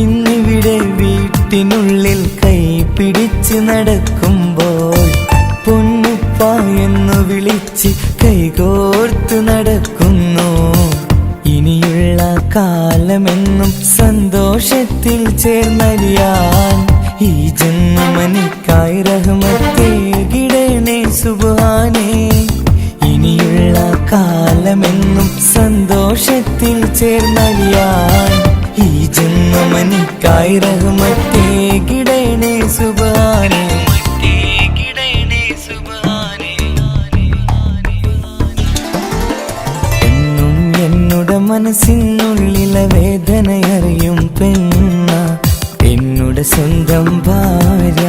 ഇന്നിവിടെ വീട്ടിനുള്ളിൽ കൈ പിടിച്ച് നടക്കുമ്പോൾ പൊന്നുപ്പ എന്നു വിളിച്ച് കൈകോർത്ത് നടക്കുന്നു. ഇനിയുള്ള കാലമെന്നും സന്തോഷത്തിൽ ചേർന്നലിയാൻ ഈ ജന്മമെനിക്കായി റഹ്മത്തേകിടണേ സുബ്ഹാനേ. ഇനിയുള്ള കാലമെന്നും സന്തോഷത്തിൽ ചേർന്നലിയാൻ ഈ ജന്മമെനിക്കായി റഹ്മത്തേകിടണേ സുബ്ഹാനേ. എന്നും എന്നുടെ മനസ്സിനുള്ളിലെ വേദനയറിയും പെണ്ണ എന്നുടെ സ്വന്തം ഭാര്യ.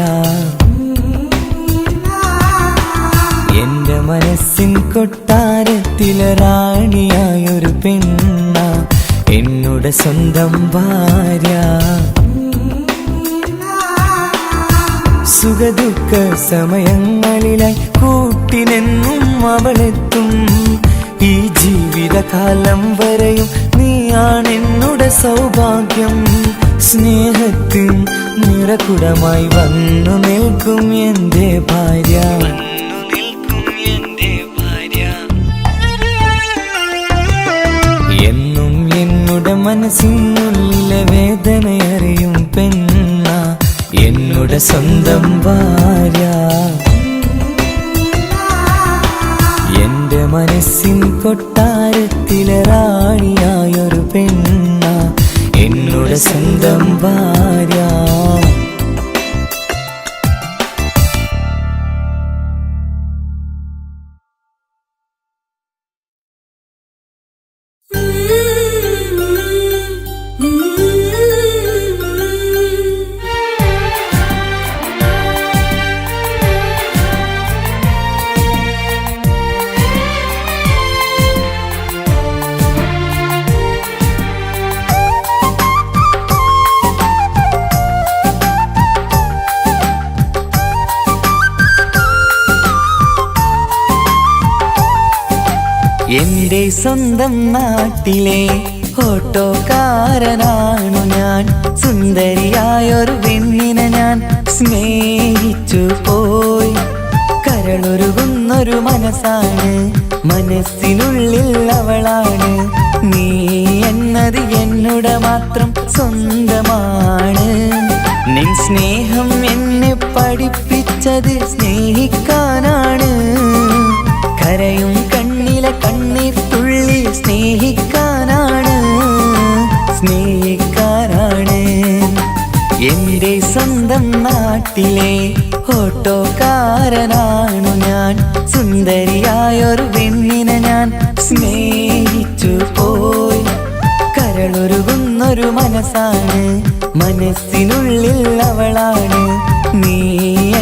എന്റെ മനസ്സിൻ കൊട്ടാരത്തിലെ റാണിയായൊരു പെണ്ണ എന്നുടെ സ്വന്തം ഭാര്യ. സുഖദുഃഖ സമയങ്ങളിലായി കൂട്ടിനെന്നും അവളെത്തും. ഈ ജീവിതകാലം വരെയും നീയാണെന്നുടെ സൗഭാഗ്യം. സ്നേഹത്തിൻ നിറകുടമായി വന്നു നിൽക്കും എന്റെ ഭാര്യ. എന്നും എന്നുടെ മനസ്സിനുള്ളിലെ വേദനയറിയും പെണ്ണ എന്നുടെ സ്വന്തം ഭാര്യ. എന്റെ മനസ്സിൻ കൊട്ടാരത്തിലെ റാണിയായൊരു പെണ്ണ എന്നുടെ സ്വന്തം ഭാര്യ. എന്റെ സ്വന്തം നാട്ടിലെ ഓട്ടോക്കാരനാണു ഞാൻ. സുന്ദരിയായൊരു പെണ്ണിനെ ഞാൻ സ്നേഹിച്ചു പോയി. കരളൊരുകുന്നൊരു മനസ്സാണ്, മനസ്സിനുള്ളിൽ അവളാണ്. നീ എന്നത് എന്നുടെ മാത്രം സ്വന്തമാണ്. നിൻ സ്നേഹം എന്നെ പഠിപ്പിച്ചത് സ്നേഹിക്കാനാണ്. കരയും കണ്ണിലെ കണ്ണീർ തുള്ളി സ്നേഹിക്കാനാണ്, സ്നേഹിക്കാനാണ്. എന്റെ സ്വന്തം നാട്ടിലെ ഓട്ടോക്കാരനാണു ഞാൻ. സുന്ദരിയായൊരു പെണ്ണിനെ ഞാൻ സ്നേഹിച്ചു പോയി. കരളൊരുകുന്നൊരു മനസ്സാണ്, മനസ്സിനുള്ളിൽ അവളാണ്. നീ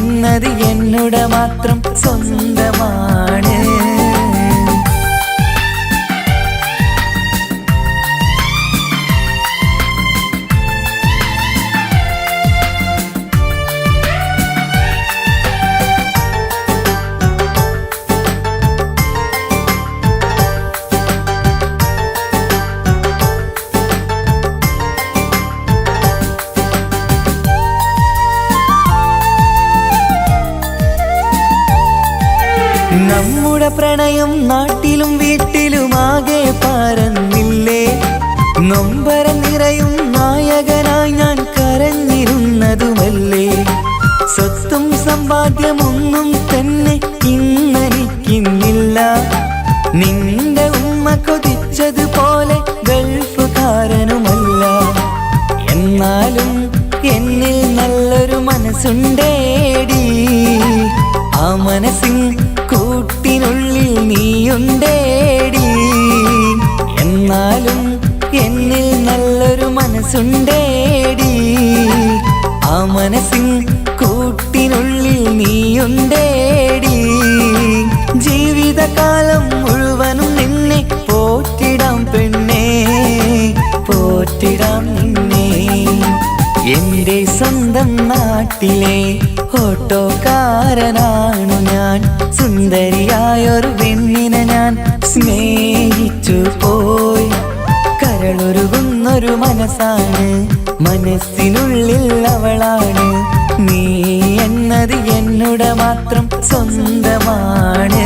എന്നത് എന്നുടെ മാത്രം സ്വന്തമാണ്. നമ്മുടെ പ്രണയം നാട്ടിലും വീട്ടിലുമാകെ പരന്നില്ലേ. നൊമ്പരം നിറയും നായകനായി ഞാൻ കരഞ്ഞിരുന്നതുമല്ലേ. സ്വത്തും സമ്പാദ്യമൊന്നും തന്നെ ഇന്നെനിക്കിന്നില്ല. നിന്റെ ഉമ്മ കൊതിച്ചതുപോലെ ഗൾഫുകാരനുമല്ല. എന്നാലും എന്നിൽ നല്ലൊരു മനസ്സുണ്ടേടി. ആ മനസ്സിൻ കൂട്ടിനുള്ളിൽ നീയുണ്ടേടി. എന്നാലും എന്നിൽ നല്ലൊരു മനസ്സുണ്ടേടി. ആ മനസ്സിൻ കൂട്ടിനുള്ളിൽ നീയുണ്ടേടി. ജീവിതകാലം മുഴുവനും നിന്നെ പോറ്റിടാം പെണ്ണേ, പോറ്റിടാം നിന്നെ. എന്റെ സ്വന്തം നാട്ടിലെ ഓട്ടോക്കാരനാണു ഞാൻ. സുന്ദരിയായൊരു പെണ്ണിനെ ഞാൻ സ്നേഹിച്ചു പോയി. കരളൊരുകുന്നൊരു മനസ്സാണ്, മനസ്സിനുള്ളിൽ അവളാണ്. നീ എന്നത് എന്നുടെ മാത്രം സ്വന്തമാണ്.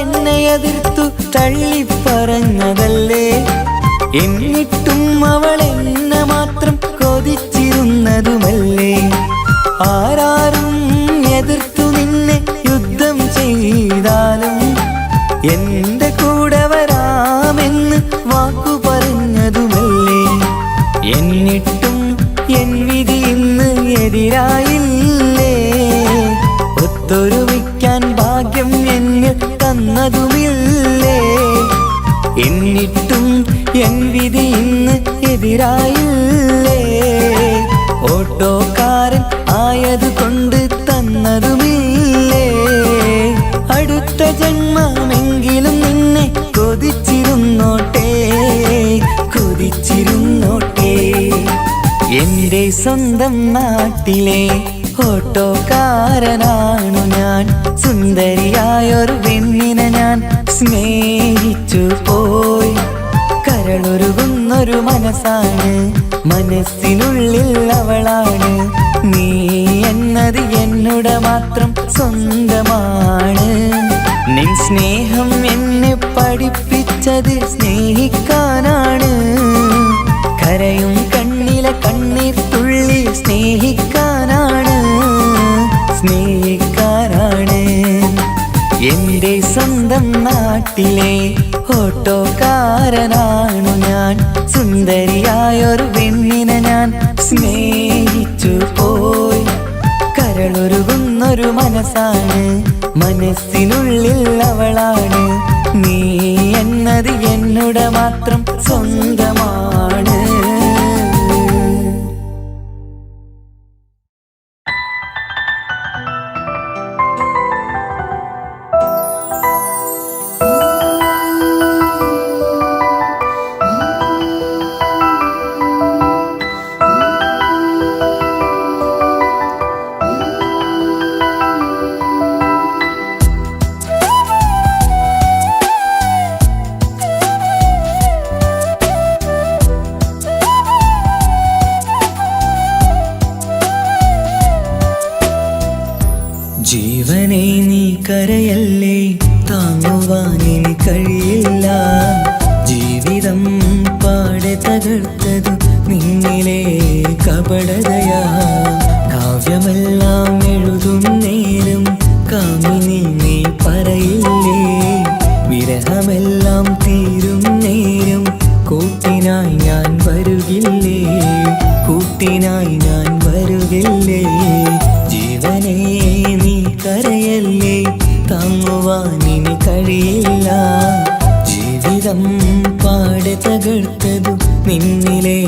എന്നെ എതിർത്തു തള്ളിപ്പറഞ്ഞതല്ലേ. എന്നിട്ടും അവൾ എന്നെ മാത്രം കൊതിച്ചിരുന്നതുമല്ലേ. ആരാരും എതിർത്തു നിന്നെ യുദ്ധം ചെയ്താലും എന്റെ കൂടെ വരാമെന്ന് വാക്കു പറഞ്ഞതുമല്ലേ. എന്നിട്ടും എൻ വിധി ഇന്ന് എതിരായില്ലേ. ഒത്തൊരുമിക്കാൻ ഭാഗ്യം എന്നിൽ തന്നതുമില്ലേ. എന്നിട്ടും എൻ വിധി ഇന്ന് എതിരായില്ലേ. ഓട്ടോക്കാരൻ ആയതുകൊണ്ട് തന്നതുമില്ലേ. അടുത്ത ജന്മമെങ്കിലും നിന്നെ കൊതിച്ചിരുന്നോട്ടെ, കൊതിച്ചിരുന്നോട്ടെ. എന്റെ സ്വന്തം നാട്ടിലെ ഓട്ടോക്കാരനാണു ഞാൻ. സുന്ദരിയായൊരു പെണ്ണിനെ ഞാൻ സ്നേഹിച്ചു പോയി. കരളൊരുകുന്നൊരു മനസ്സാണ്, മനസ്സിനുള്ളിൽ അവളാണ്. നീ എന്നത് എന്നുടെ മാത്രം സ്വന്തമാണ്. നിൻ സ്നേഹം എന്നെ പഠിപ്പിച്ചത് സ്നേഹിക്കാനാണ്. കരയും കണ്ണിലെ കണ്ണീർ തുള്ളി സ്നേഹിക്കാനാണ്, സ്നേഹിക്കാനാണ്. എന്റെ സ്വന്തം നാട്ടിലെ ഓട്ടോക്കാരനാണു ഞാൻ. സുന്ദരിയായൊരു പെണ്ണിനെ ഞാൻ സ്നേഹിച്ചു പോയി. കരളൊരുകുന്നൊരു മനസ്സാണ്, മനസ്സിനുള്ളിൽ അവളാണ്. നീ എന്നത് എന്നുടെ മാത്രം സ്വന്തമാണ്. ജീവനെ നീ കരയല്ലേ, താങ്ങുവാൻ ഇനി കഴിയില്ല. കാമിനി നീ പറയില്ലേ വിരഹമെല്ലാം തീരും നേരം കൂട്ടിനായി ഞാൻ വരുകില്ലേ കൂട്ടിനായി ഞാൻ വരുകില്ലേ ജീവനേ നീ കരയല്ലേ താങ്ങുവാനിനി കഴിയില്ല ജീവിതം പാടെ തകർത്തതു നിന്നിലെ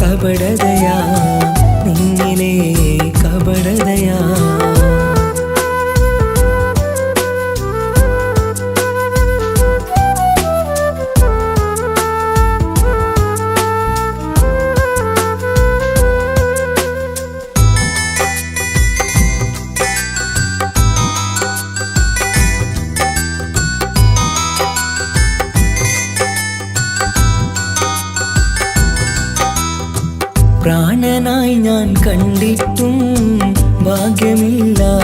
കപടതയാ നിന്നിലെ കപടതയാ പ്രാണനായി ഞാൻ കണ്ടിട്ടും ഭാഗ്യമില്ലാതായില്ലേ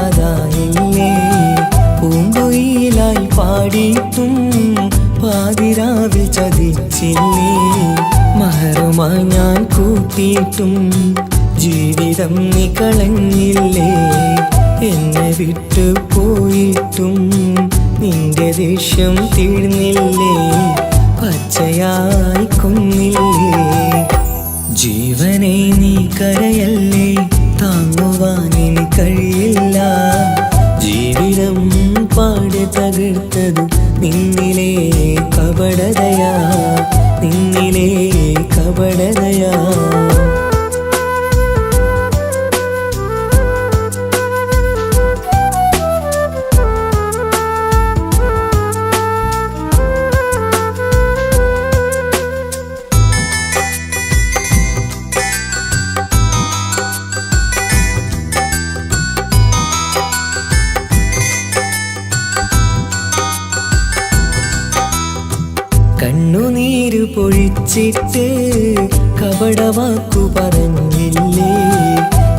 പൂങ്കുയിലായി പാടിയിട്ടും പാതിരാവിൽ ചതിച്ചില്ലേ മഹറുമായി ഞാൻ കൂട്ടിയിട്ടും ജീവിതം നീ കളഞ്ഞില്ലേ എന്നെ വിട്ടു പോയിട്ടും നിന്റെ ദേഷ്യം തീർന്നില്ലേ പച്ചയായി കൊന്നില്ലേ ജീവനെ നീ കരയല്ലേ താങ്ങുവാനിനി കഴിയില്ല ജീവിതം പാടെ തകർത്തതു നിന്നിലെ കപടതയാ നിന്നിലെ കപടതയാ കണ്ണുനീരു പൊഴിച്ചിട്ട് കപടവാക്കു പറഞ്ഞില്ലേ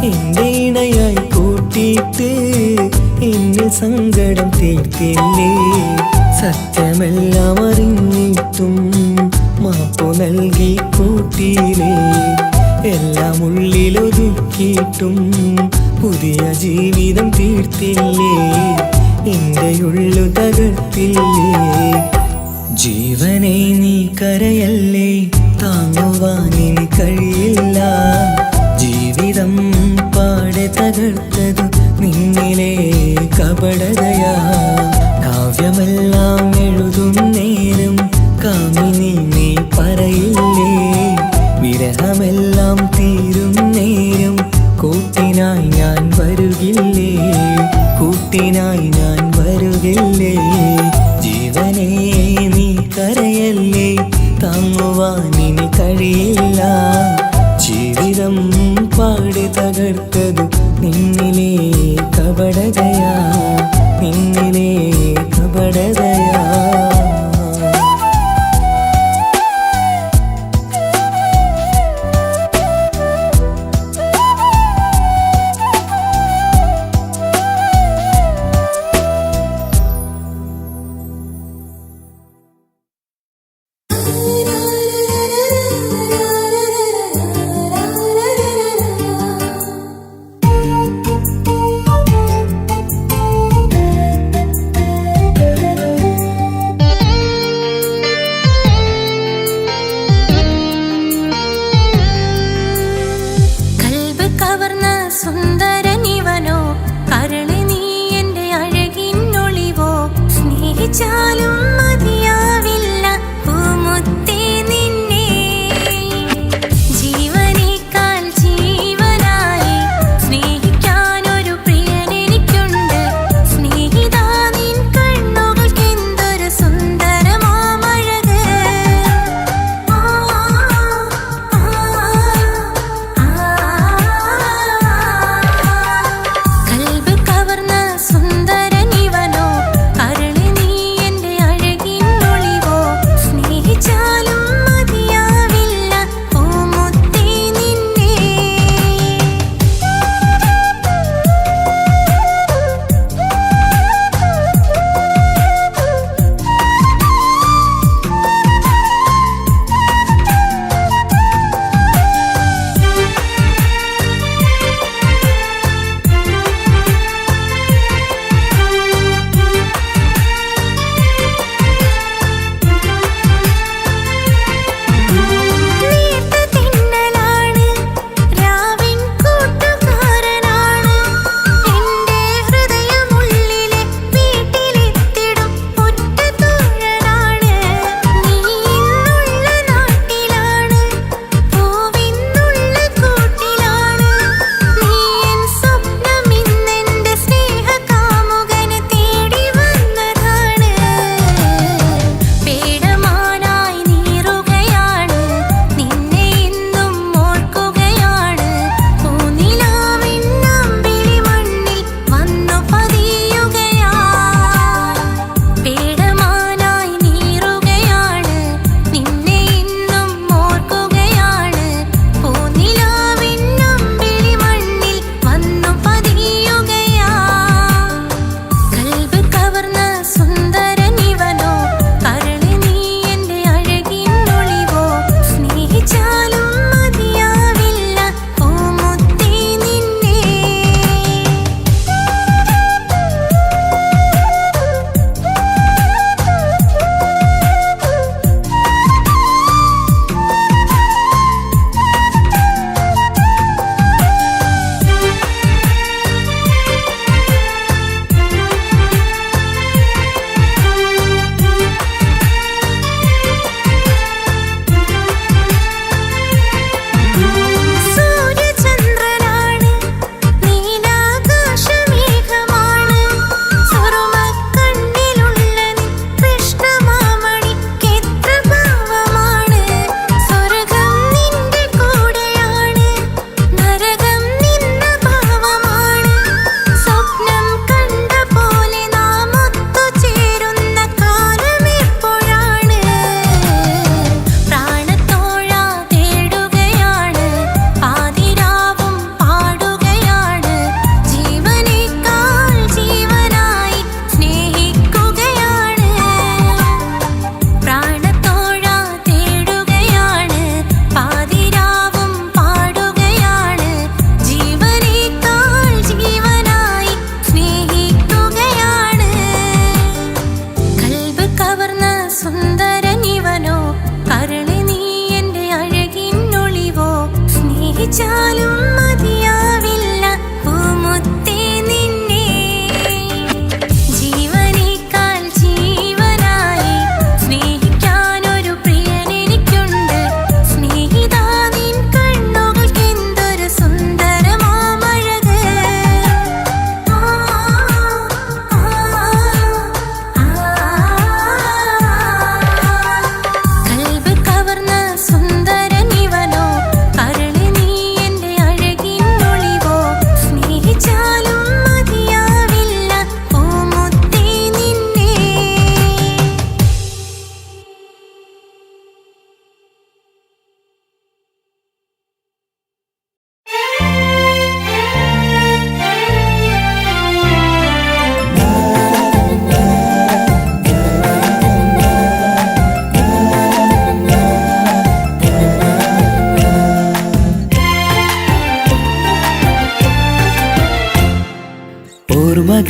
എന്റെ ഇണയായി കൂട്ടിയിട്ട് എന്നിൽ സങ്കടം തീർത്തില്ലേ സത്യമെല്ലാം അറിഞ്ഞിട്ടും മാപ്പു നൽകി കൂട്ടിയില്ലേ എല്ലാം ഉള്ളിലൊതുക്കിയിട്ടും പുതിയ ജീവിതം തീർത്തില്ലേ എന്റെ ഉള്ളു തകർത്തില്ലേ ജീവനെ നീ കരയല്ലേ താങ്ങുവാനിനി കഴിയില്ല ജീവിതം പാടെ തകർത്തതു നിന്നിലെ കപടതയാ കാവ്യമെല്ലാം എഴുതും നേരം കാമിനി നീ പറയില്ലേ വിരഹമെല്ലാം തീരും നേരം കൂട്ടിനായി ഞാൻ വരുകില്ലേ കൂട്ടിനായി ഞാൻ വരുകില്ലേ ജീവനേ നീ കരയല്ലേ താങ്ങുവാനിനി കഴിയില്ല ജീവിതം പാടെ തകർത്തതു നിന്നിലെ കപടതയാ നിന്നിലെ കപടതയാ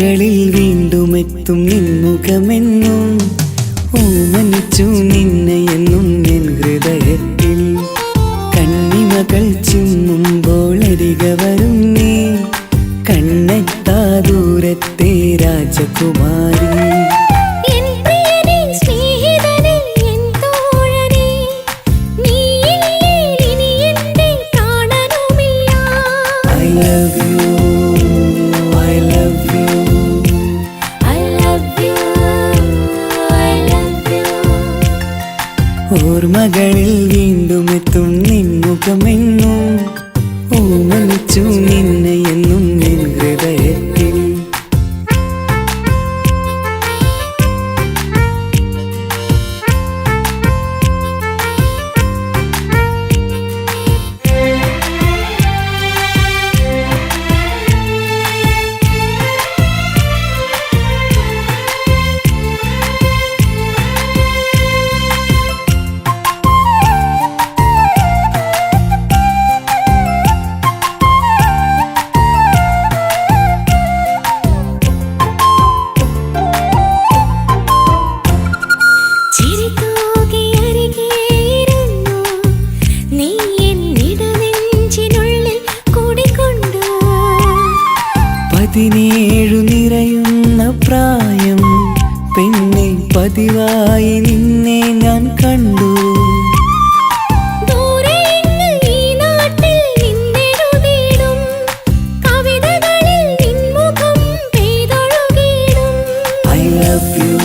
ഓർമ്മകളിൽ വീണ്ടും എത്തും നിൻമുഖമെന്നും ഓമനിച്ചു നിന്നെ എന്നും എൻ ഹൃദയത്തിൽ കണ്ണിമകൾ ചിമ്മുമ്പോൾ അരിക വരും നീ കണ്ണെത്താ ദൂരത്തെ രാജകുമാരി എൻ പ്രിയനേ സ്നേഹിതനേ എൻ തോഴനേ നീയില്ലേ ഇനി എൻ്റെ പ്രാണനുമില്ല I love you, I love you. I love you I love you ഓർമ്മകളിൽ വീണ്ടും എത്തും നിൻമുഖമെന്നും ഓമനിച്ചു നിന്നെ എന്നും എൻ ഹൃദയത്തിൽ ചിരിതൂകി അരികെയിരുന്നു നീ എന്നിടനെഞ്ചിനുള്ളിൽ കുടികൊണ്ടു 17 നിറയുന്ന പ്രായം പെണ്ണെ പതിവായി നിന്നെ ഞാൻ കണ്ടു ദൂരെയെങ്ങ് ഈ നാട്ടിൽ നിന്നെഴുതിയിടും കവിതകളിൽ നിൻമുഖം പെയ്തൊഴുകിയിടും I love you,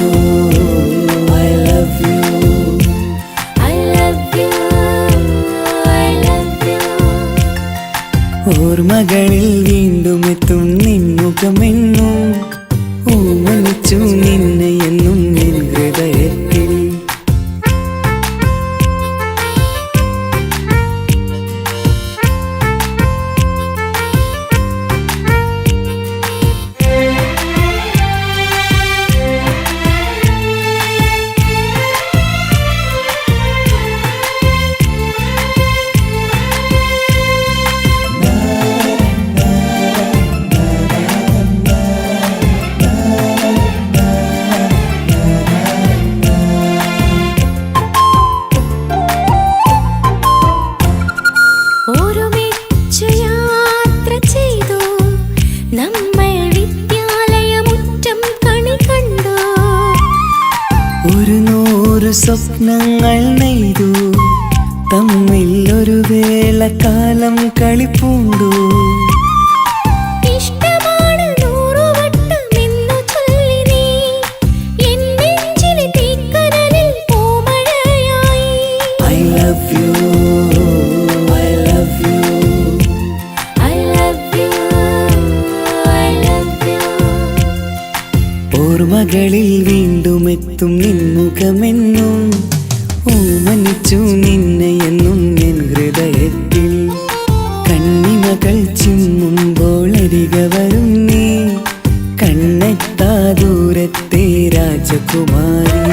I love you. I love you I love you ഓർമ്മകളിൽ വീണ്ടും എത്തും നിൻമുഖമെന്നും ഓമനിച്ചു നിന്നെ എന്നും എൻ ഹൃദയത്തിൽ ഒരുമിച്ചു യാത്ര ചെയ്തു നമ്മൾ വിദ്യാലയമുറ്റം കണി കണ്ടു 100 സ്വപ്നങ്ങൾ നെയ്തു തമ്മിൽ ഒരു വേള കാലം കളിപ്പൂണ്ടു ഇഷ്ടമാണ് 100 വട്ടമെന്നു ചൊല്ലി നീ എൻ നെഞ്ചിലെ തീക്കനലിൽ പൂമഴയായി I love you, I love you. I love you I love you ഓർമ്മകളിൽ വീണ്ടും എത്തും നിൻമുഖമെന്നും ഓമനിച്ചു നിന്നെ എന്നും എൻ ഹൃദയത്തിൽ കണ്ണിമകൾ ചിമ്മുമ്പോൾ അരിക വരും നീ കണ്ണെത്താ ദൂരത്തെ രാജകുമാരി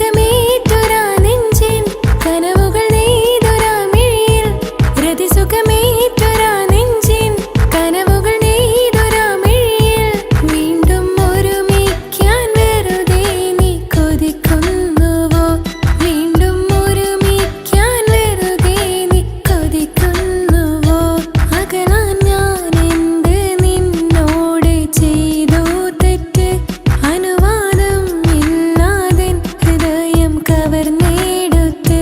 രതിസുഖമേറ്റൊരാ നെഞ്ചിൻ കനവുകൾ നെയ്തൊരാ മിഴിയിൽ രതിസുഖമേറ്റൊരാ നെഞ്ചിൻ കനവുകൾ നെയ്തൊരാ മിഴിയിൽ വീണ്ടും ഒരുമിക്കാൻ വെറുതെ നീ കൊതിക്കുന്നുവോ വീണ്ടും ഒരുമിക്കാൻ വെറുതെ നീ കൊതിക്കുന്നുവോ അകലാൻ ഞാൻ എന്ത് നിന്നോട് ചെയ്തു തെറ്റ് അനുവാദം ഇല്ലാതെ ഹൃദയം കവർന്നെടുത്ത്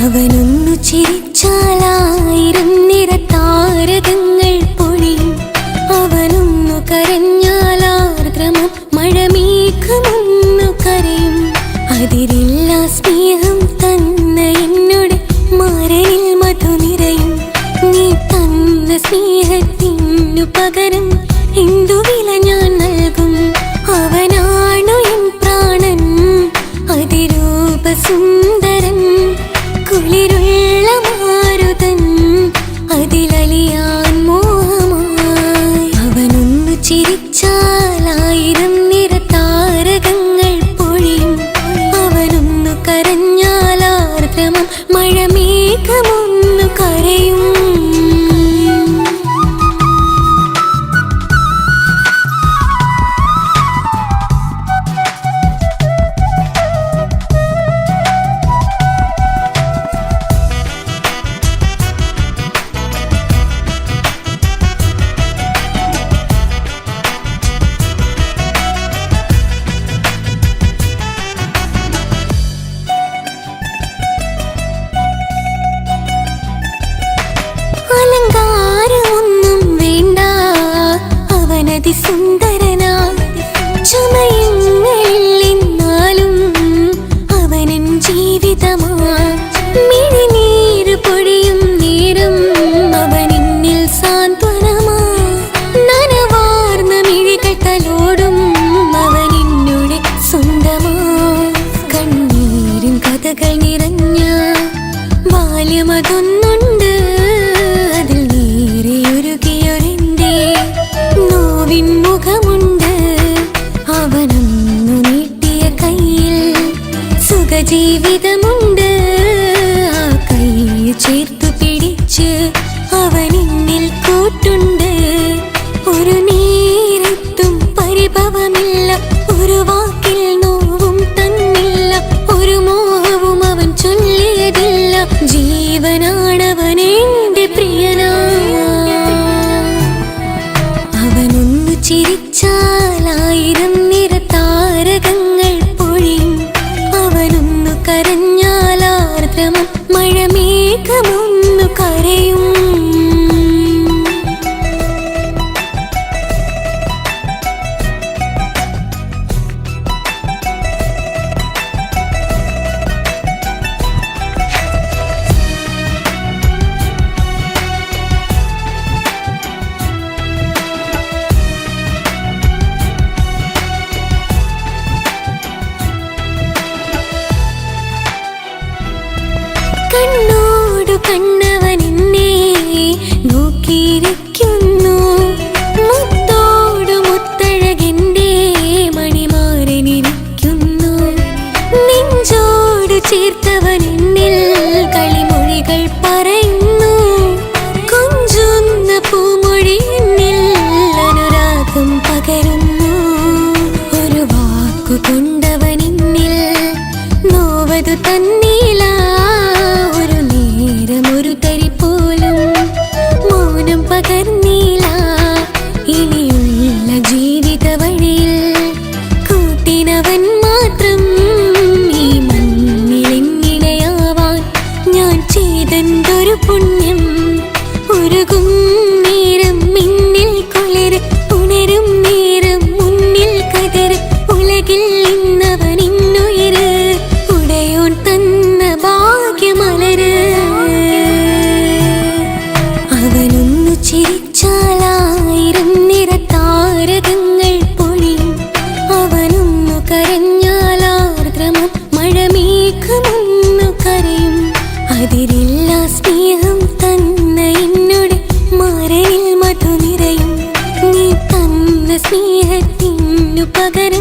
അവനൊന്നു ചിരിച്ചാലായിരം നിറതാരകങ്ങൾ പൊഴിയും. അവനൊന്നു കരഞ്ഞാലാർദ്രമം മഴമേഘമൊന്നു കരയും. അതിരില്ല സ്നേഹം തന്ന എന്നോട് മാരനിൽ മധു നിറയും. നീ തന്ന സ്നേഹത്തിനു പകരം എന്തു വില ഞാൻ നൽകും? അവനാണു എൻ പ്രാണൻ, അതിരൂപ സുന്ദരൻ, കുളിരുള്ള മാരുതൻ, അതിലലിയാൻ മോഹമായി. അവനൊന്നു ചിരിച്ചാലായിരം നിറതാരകങ്ങൾ പൊഴിയും. അവനൊന്നു കരഞ്ഞാലാർദ്രമം മഴമേഘമൊന്നു കരയും. അലങ്കാരമൊന്നും വേണ്ട, അവനതി സുന്ദരനാ. ചമയങ്ങളിൽ എന്നാലും അവനൻ ജീവിതമാ. മിഴിനീര് പൊഴിയും നേരം അവനെന്നിൽ സാന്ത്വനമാ. നനവാർന്ന മിഴികൾ തലോടും അവനെന്നോട് സ്വന്തമാ. കണ്ണീരും കഥകൾ നിറഞ്ഞ ബാല്യമതൊന്നുണ്ട്. മുഖമുണ്ട് അവനൊന്നു നീട്ടിയ കയ്യിൽ സുഖജീവിതമുണ്ട്. ആ കൈ ചേർത്തു പിടിച്ച് അവനെന്നിൽ കൂട്ടുണ്ട്. ഒരു നേരത്തും പരിഭവമില്ല, ഒരു വാക്കിൽ നോവും തന്നില്ല, ഒരു മോഹവും അവൻ ചൊല്ലിയതില്ല. ജീവനാണവനെന്റെ പ്രിയനാ. അവനൊന്നു ചിരിച്ചാലായിരം നിറതാരകങ്ങൾ പൊഴിയും. അവനൊന്നു കരഞ്ഞാലാർദ്രമം മഴമേഘമൊന്നു കരയും. കണ്ണോടു കണ്ണവനെന്നെ നോക്കിയിരിക്കുന്നു. മുത്തോടു മുത്തഴകെന്റെ മണിമാരനിരിക്കുന്നു. നെഞ്ചോടു ചേർത്തവനെന്നിൽ കളിമൊഴികൾ പറയുന്നു. കൊഞ്ചുന്ന പൂമൊഴി എന്നിൽ അനുരാഗം പകരുന്നു. ഒരു വാക്കു കൊണ്ടവനെന്നിൽ നോവതു തന്നില്ല. ഒരു തരി പോലും മൗനം പകർന്നില്ല. ഇനിയുള്ള ജീവിത വഴിയിൽ കൂട്ടിനവൻ മാത്രം. ഈ മണ്ണിലെങ്ങിനെയാവാൻ ഞാൻ ചെയ്തെന്തൊരു പുണ്യം. ഉരുകും നേരം മിന്നിൽ കുളിര്, ഉണരും നേരം മുന്നിൽ കതിര്. ഉലകിൽ ഇന്നവൻ ഇന്നുയിര്, ഉടയോൻ തന്ന ഭാഗ്യമലര്. അവനൊന്നു ചിരിച്ചാലായിരം നിറതാരകങ്ങൾ പൊഴിയും. അവനൊന്നു കരഞ്ഞാലാർദ്രമം മഴമേഘമൊന്നു കരയും. അതിരില്ല സ്നേഹം തന്ന എന്നോട് മാരനിൽ മധു നിറയും. നീ തന്ന സ്നേഹത്തിനു പകരം